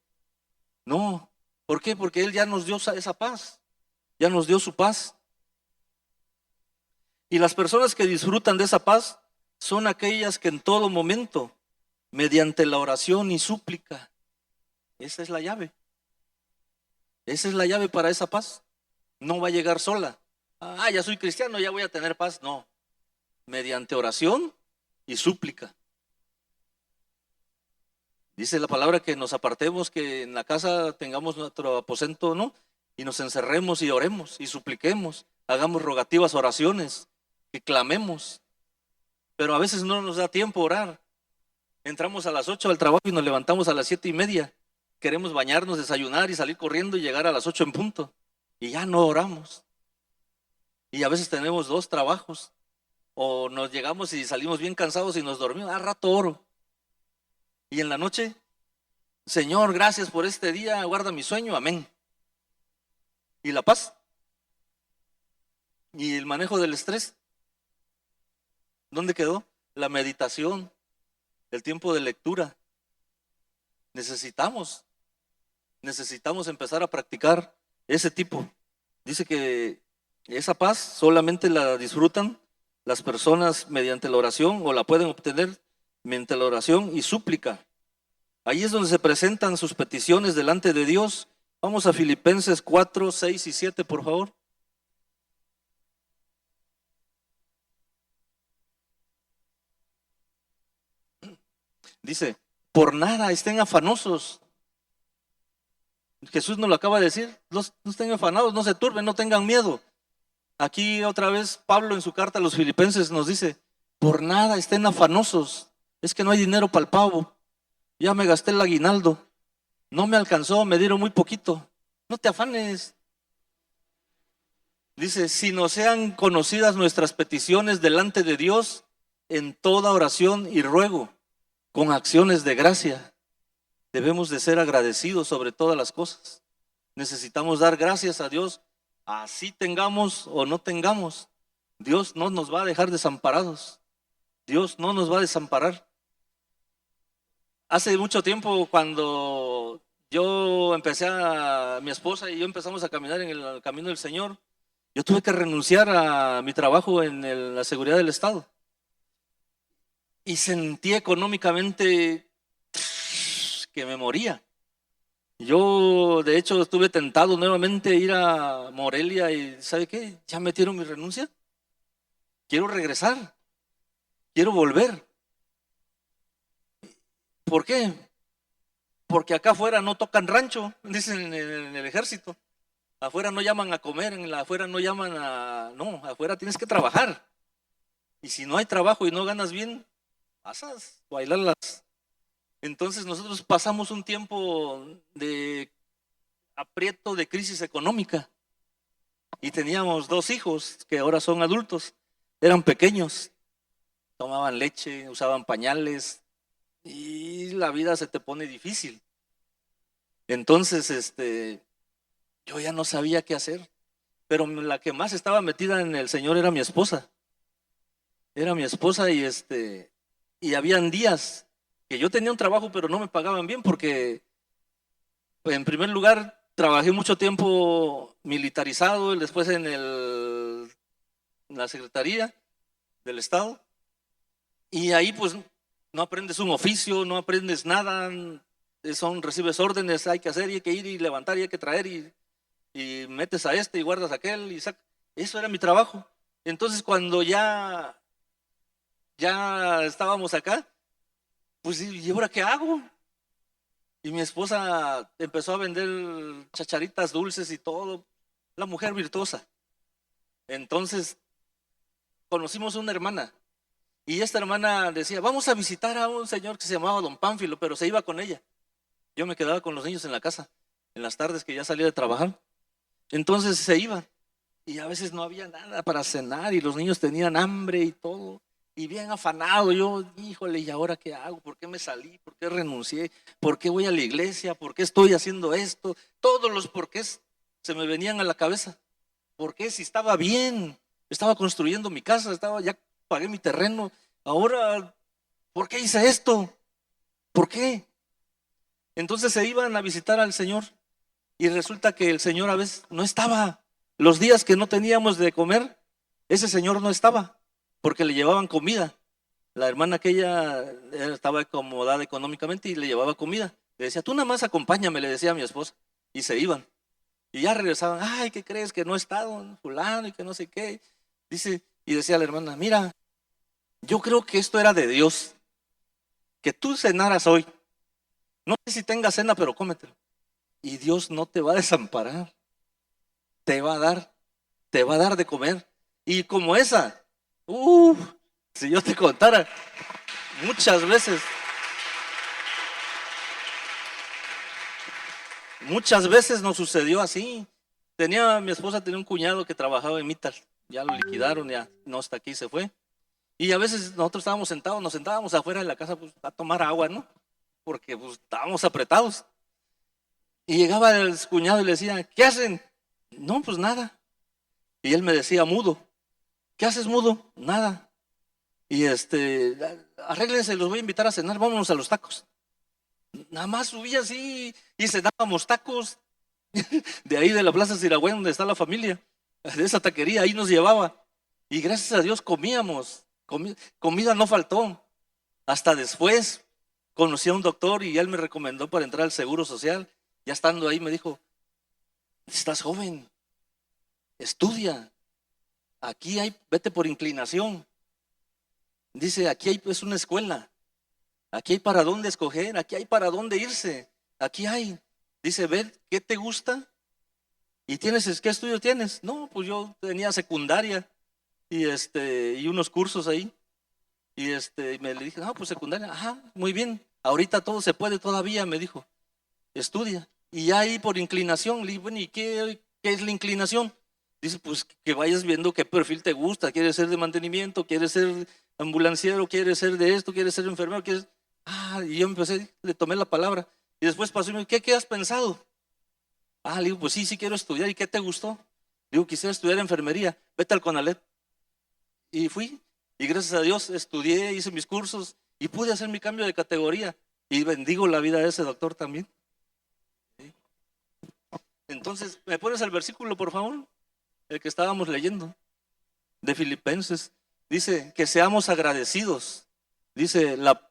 No, ¿por qué? Porque Él ya nos dio esa paz, ya nos dio su paz. Y las personas que disfrutan de esa paz son aquellas que en todo momento, mediante la oración y súplica, esa es la llave. Esa es la llave para esa paz. No va a llegar sola. Ya soy cristiano, ya voy a tener paz. No. Mediante oración y súplica. Dice la palabra que nos apartemos, que en la casa tengamos nuestro aposento, ¿no? Y nos encerremos y oremos y supliquemos. Hagamos rogativas, oraciones, y clamemos. Pero a veces no nos da tiempo orar. Entramos a las 8 al trabajo y nos levantamos a las 7:30. Queremos bañarnos, desayunar y salir corriendo y llegar a las 8 en punto. Y ya no oramos. Y a veces tenemos dos trabajos. O nos llegamos y salimos bien cansados y nos dormimos. A rato oro. Y en la noche, Señor, gracias por este día. Guarda mi sueño. Amén. ¿Y la paz? ¿Y el manejo del estrés? ¿Dónde quedó? La meditación, el tiempo de lectura. Necesitamos empezar a practicar ese tipo. Dice que esa paz solamente la disfrutan las personas mediante la oración, o la pueden obtener mediante la oración y súplica. Ahí es donde se presentan sus peticiones delante de Dios. Vamos a Filipenses 4, 6 y 7, por favor. Dice, por nada estén afanosos. Jesús nos lo acaba de decir, no estén afanados, no se turben, no tengan miedo. Aquí otra vez Pablo en su carta a los filipenses nos dice, por nada estén afanosos, es que no hay dinero para el pavo, ya me gasté el aguinaldo, no me alcanzó, me dieron muy poquito, no te afanes. Dice, si no sean conocidas nuestras peticiones delante de Dios en toda oración y ruego, con acciones de gracia. Debemos de ser agradecidos sobre todas las cosas. Necesitamos dar gracias a Dios, así tengamos o no tengamos. Dios no nos va a dejar desamparados. Dios no nos va a desamparar. Hace mucho tiempo, cuando mi esposa y yo empezamos a caminar en el camino del Señor, yo tuve que renunciar a mi trabajo en la seguridad del Estado. Y sentí económicamente que me moría. Yo, de hecho, estuve tentado nuevamente a ir a Morelia y ¿sabe qué? Ya metieron mi renuncia. Quiero regresar. Quiero volver. ¿Por qué? Porque acá afuera no tocan rancho, dicen en el ejército. Afuera no llaman a comer, afuera no llaman a... No, afuera tienes que trabajar. Y si no hay trabajo y no ganas bien, pasas a bailarlas. Entonces nosotros pasamos un tiempo de aprieto, de crisis económica, y teníamos dos hijos que ahora son adultos. Eran pequeños, tomaban leche, usaban pañales, y la vida se te pone difícil. Entonces, yo ya no sabía qué hacer, pero la que más estaba metida en el Señor era mi esposa. Era mi esposa y habían días que yo tenía un trabajo, pero no me pagaban bien porque, pues, en primer lugar, trabajé mucho tiempo militarizado, después en la Secretaría del Estado, y ahí pues no aprendes un oficio, no aprendes nada, recibes órdenes, hay que hacer y hay que ir y levantar y hay que traer y metes a y guardas a aquel y sacas. Eso era mi trabajo. Entonces cuando ya estábamos acá, pues ¿y ahora qué hago? Y mi esposa empezó a vender chacharitas dulces y todo, la mujer virtuosa. Entonces conocimos una hermana y esta hermana decía, vamos a visitar a un señor que se llamaba Don Pánfilo, pero se iba con ella. Yo me quedaba con los niños en la casa, en las tardes que ya salía de trabajar. Entonces se iba y a veces no había nada para cenar y los niños tenían hambre y todo. Y bien afanado, yo, híjole, ¿y ahora qué hago? ¿Por qué me salí? ¿Por qué renuncié? ¿Por qué voy a la iglesia? ¿Por qué estoy haciendo esto? Todos los porqués se me venían a la cabeza. ¿Por qué? Si estaba bien, estaba construyendo mi casa, ya pagué mi terreno. Ahora, ¿por qué hice esto? ¿Por qué? Entonces se iban a visitar al Señor y resulta que el Señor a veces no estaba. Los días que no teníamos de comer, ese Señor no estaba porque le llevaban comida. La hermana aquella estaba acomodada económicamente y le llevaba comida. Le decía, tú nada más acompáñame, le decía a mi esposa. Y se iban. Y ya regresaban, ay, ¿qué crees? Que no he estado fulano y que no sé qué. Dice, y decía la hermana, mira, yo creo que esto era de Dios. Que tú cenaras hoy. No sé si tengas cena, pero cómetelo. Y Dios no te va a desamparar. Te va a dar de comer. Y como esa, si yo te contara, muchas veces nos sucedió así. Mi esposa tenía un cuñado que trabajaba en Mittal ya lo liquidaron, ya no está aquí, se fue. Y a veces nosotros estábamos sentados, nos sentábamos afuera de la casa pues, a tomar agua, ¿no? Porque pues, estábamos apretados. Y llegaba el cuñado y le decía, ¿qué hacen? No, pues nada. Y él me decía, mudo, ¿qué haces, mudo? Nada. Y arréglense, los voy a invitar a cenar, vámonos a los tacos. Nada más subía así y cenábamos tacos de ahí de la Plaza Siragüen, donde está la familia, de esa taquería, ahí nos llevaba. Y gracias a Dios comíamos, comida no faltó. Hasta después conocí a un doctor y él me recomendó para entrar al Seguro Social. Ya estando ahí me dijo, estás joven, estudia, aquí hay, vete por inclinación. Dice, aquí hay pues una escuela, aquí hay para dónde escoger, aquí hay para dónde irse, aquí hay. Dice, ve, ¿qué te gusta? ¿Y qué estudio tienes? No, pues yo tenía secundaria y unos cursos ahí. Me le dije, no, pues secundaria, ajá, muy bien. Ahorita todo se puede todavía, me dijo, estudia. Y ya ahí por inclinación, le dije, bueno, ¿y qué es la inclinación? Dice, pues que vayas viendo qué perfil te gusta, quieres ser de mantenimiento, quieres ser ambulanciero, quieres ser de esto, quieres ser enfermero, quieres... Ah, y yo empecé, le tomé la palabra. Y después pasó y me dijo, ¿qué has pensado? Ah, le digo, pues sí quiero estudiar. ¿Y qué te gustó? Digo, quisiera estudiar enfermería, vete al CONALEP. Y fui, y gracias a Dios estudié, hice mis cursos y pude hacer mi cambio de categoría. Y bendigo la vida de ese doctor también. Entonces, ¿me pones el versículo, por favor? El que estábamos leyendo, de Filipenses. Dice que seamos agradecidos. Dice la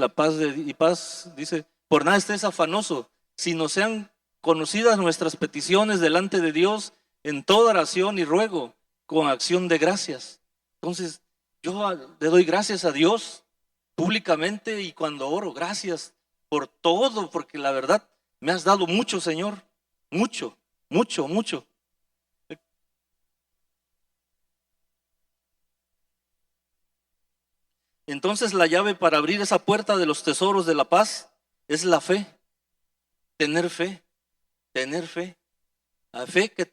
paz y paz, dice, por nada estés afanoso, sino sean conocidas nuestras peticiones delante de Dios en toda oración y ruego, con acción de gracias. Entonces, yo le doy gracias a Dios públicamente y cuando oro, gracias por todo, porque la verdad me has dado mucho, Señor, mucho, mucho, mucho. Entonces la llave para abrir esa puerta de los tesoros de la paz es la fe, tener fe, tener fe, la fe que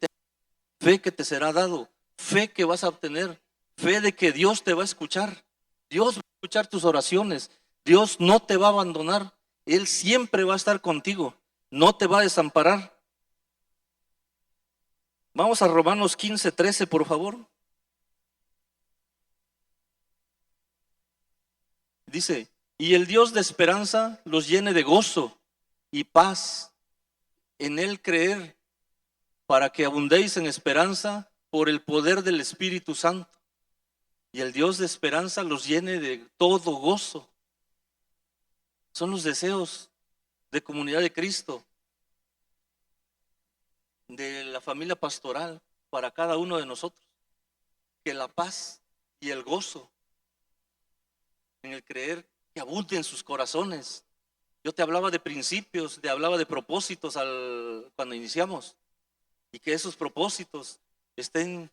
te será dado, fe que vas a obtener, fe de que Dios te va a escuchar, Dios va a escuchar tus oraciones, Dios no te va a abandonar, Él siempre va a estar contigo, no te va a desamparar. Vamos a Romanos 15:13, por favor. Dice, y el Dios de esperanza los llene de gozo y paz en Él creer, para que abundéis en esperanza por el poder del Espíritu Santo. Y el Dios de esperanza los llene de todo gozo. Son los deseos de comunidad de Cristo, de la familia pastoral para cada uno de nosotros. Que la paz y el gozo en el creer que abunde en sus corazones. Yo te hablaba de principios, te hablaba de propósitos cuando iniciamos. Y que esos propósitos estén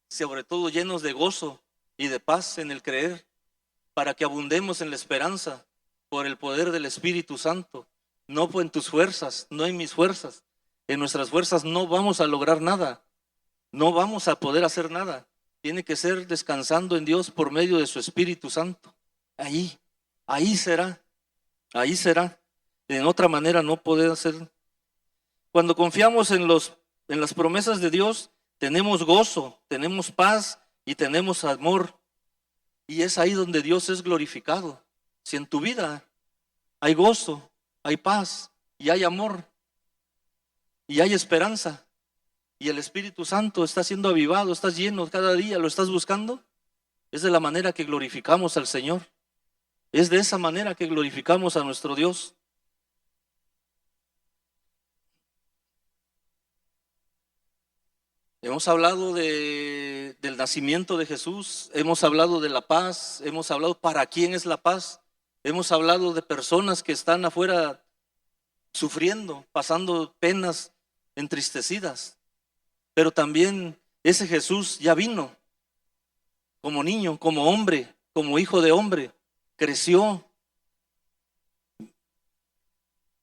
sobre todo llenos de gozo y de paz en el creer, para que abundemos en la esperanza por el poder del Espíritu Santo, no en tus fuerzas, no en mis fuerzas. En nuestras fuerzas no vamos a lograr nada, no vamos a poder hacer nada. Tiene que ser descansando en Dios por medio de su Espíritu Santo. Ahí será, ahí será. En otra manera no puede ser. Cuando confiamos en las promesas de Dios, tenemos gozo, tenemos paz y tenemos amor. Y es ahí donde Dios es glorificado. Si en tu vida hay gozo, hay paz y hay amor y hay esperanza y el Espíritu Santo está siendo avivado, estás lleno cada día, lo estás buscando, es de la manera que glorificamos al Señor. Es de esa manera que glorificamos a nuestro Dios. Hemos hablado del nacimiento de Jesús, hemos hablado de la paz, hemos hablado para quién es la paz, hemos hablado de personas que están afuera sufriendo, pasando penas, entristecidas, pero también ese Jesús ya vino como niño, como hombre, como hijo de hombre, creció,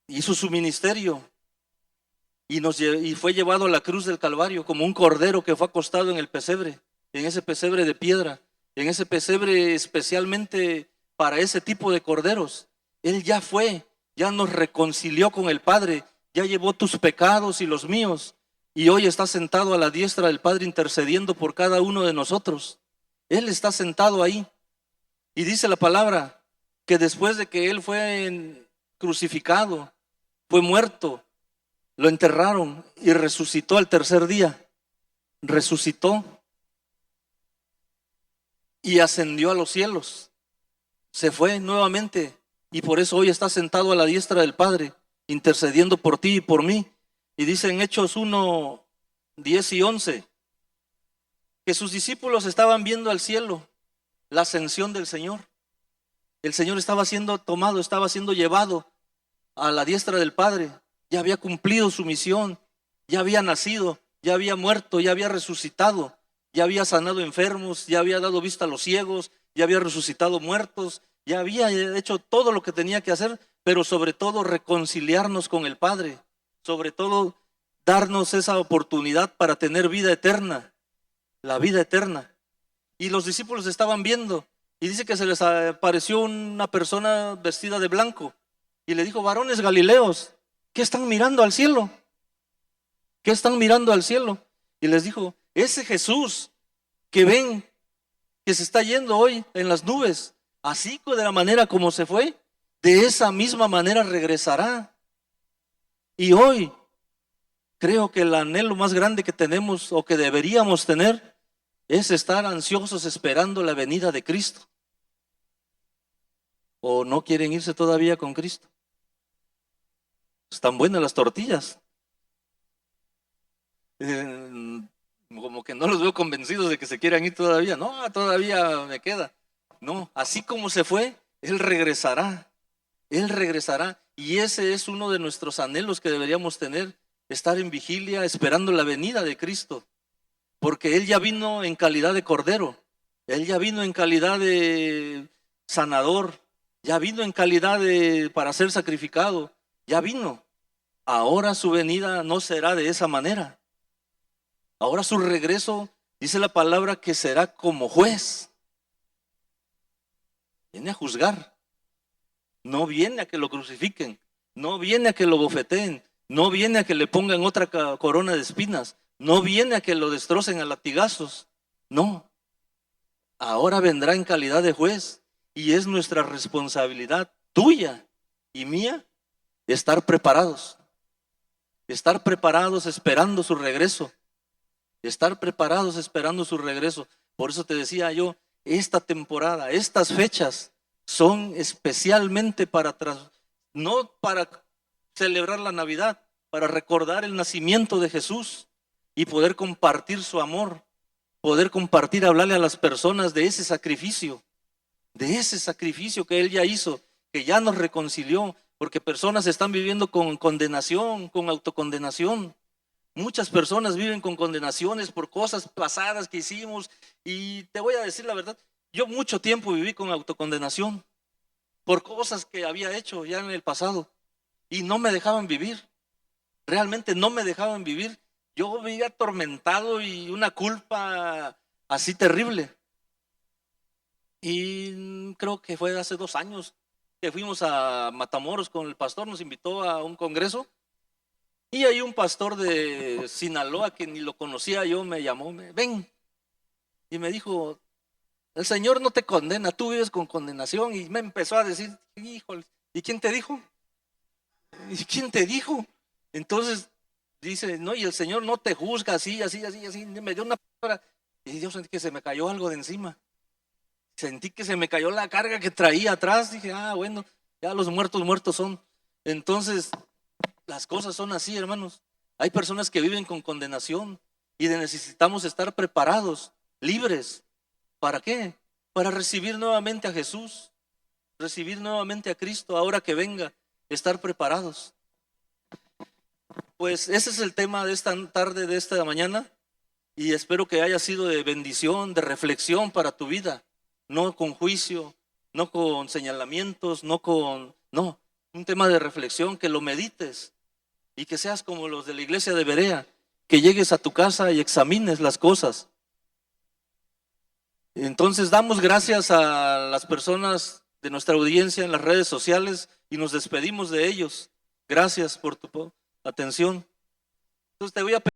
hizo su ministerio y fue llevado a la cruz del Calvario como un cordero que fue acostado en el pesebre, en ese pesebre de piedra, en ese pesebre especialmente para ese tipo de corderos. Él ya fue, ya nos reconcilió con el Padre, ya llevó tus pecados y los míos, y hoy está sentado a la diestra del Padre intercediendo por cada uno de nosotros. Él está sentado ahí, y dice la palabra que después de que Él fue crucificado, fue muerto, lo enterraron y resucitó al tercer día. Resucitó y ascendió a los cielos. Se fue nuevamente y por eso hoy está sentado a la diestra del Padre, intercediendo por ti y por mí. Y dice en Hechos 1, 10 y 11, que sus discípulos estaban viendo al cielo, la ascensión del Señor. El Señor estaba siendo tomado, estaba siendo llevado a la diestra del Padre. Ya había cumplido su misión, ya había nacido, ya había muerto, ya había resucitado, ya había sanado enfermos, ya había dado vista a los ciegos, ya había resucitado muertos, ya había hecho todo lo que tenía que hacer, pero sobre todo reconciliarnos con el Padre, sobre todo darnos esa oportunidad para tener vida eterna, la vida eterna. Y los discípulos estaban viendo y dice que se les apareció una persona vestida de blanco y le dijo: varones galileos, ¿qué están mirando al cielo? ¿Qué están mirando al cielo? Y les dijo: ese Jesús que ven que se está yendo hoy en las nubes, así de la manera como se fue, de esa misma manera regresará. Y hoy creo que el anhelo más grande que tenemos o que deberíamos tener es estar ansiosos esperando la venida de Cristo. ¿O no quieren irse todavía con Cristo? Están buenas las tortillas. Como que no los veo convencidos de que se quieran ir todavía. No, todavía me queda. No, así como se fue, Él regresará. Él regresará. Y ese es uno de nuestros anhelos que deberíamos tener, estar en vigilia esperando la venida de Cristo. Porque Él ya vino en calidad de cordero. Él ya vino en calidad de sanador. Ya vino en calidad de para ser sacrificado. Ya vino. Ahora su venida no será de esa manera. Ahora su regreso, dice la palabra, que será como juez. Viene a juzgar. No viene a que lo crucifiquen. No viene a que lo bofeteen. No viene a que le pongan otra corona de espinas. No viene a que lo destrocen a latigazos. No. Ahora vendrá en calidad de juez. Y es nuestra responsabilidad, tuya y mía, estar preparados. Estar preparados esperando su regreso. Estar preparados esperando su regreso. Por eso te decía yo, esta temporada, estas fechas son especialmente no para celebrar la Navidad, para recordar el nacimiento de Jesús y poder compartir su amor, poder compartir, hablarle a las personas de ese sacrificio que Él ya hizo, que ya nos reconcilió, porque personas están viviendo con condenación, con autocondenación. Muchas personas viven con condenaciones por cosas pasadas que hicimos, y te voy a decir la verdad, yo mucho tiempo viví con autocondenación por cosas que había hecho ya en el pasado y no me dejaban vivir, realmente no me dejaban vivir. Yo vivía atormentado y una culpa así terrible. Y creo que fue hace 2 años que fuimos a Matamoros con el pastor, nos invitó a un congreso. Y hay un pastor de Sinaloa que ni lo conocía yo, me llamó, ven, y me dijo: el Señor no te condena, tú vives con condenación. Y me empezó a decir: híjole, ¿y quién te dijo? ¿Y quién te dijo? Entonces dice: no, y el Señor no te juzga así, así, así, así. Me dio una palabra y yo sentí que se me cayó algo de encima. Sentí que se me cayó la carga que traía atrás. Dije: bueno, ya los muertos muertos son. Entonces las cosas son así, hermanos. Hay personas que viven con condenación y necesitamos estar preparados, libres. ¿Para qué? Para recibir nuevamente a Jesús, recibir nuevamente a Cristo ahora que venga, estar preparados. Pues ese es el tema de esta tarde, de esta mañana, y espero que haya sido de bendición, de reflexión para tu vida, no con juicio, no con señalamientos, no, un tema de reflexión, que lo medites y que seas como los de la iglesia de Berea, que llegues a tu casa y examines las cosas. Entonces damos gracias a las personas de nuestra audiencia en las redes sociales y nos despedimos de ellos. Gracias por tu atención. Entonces te voy a pedir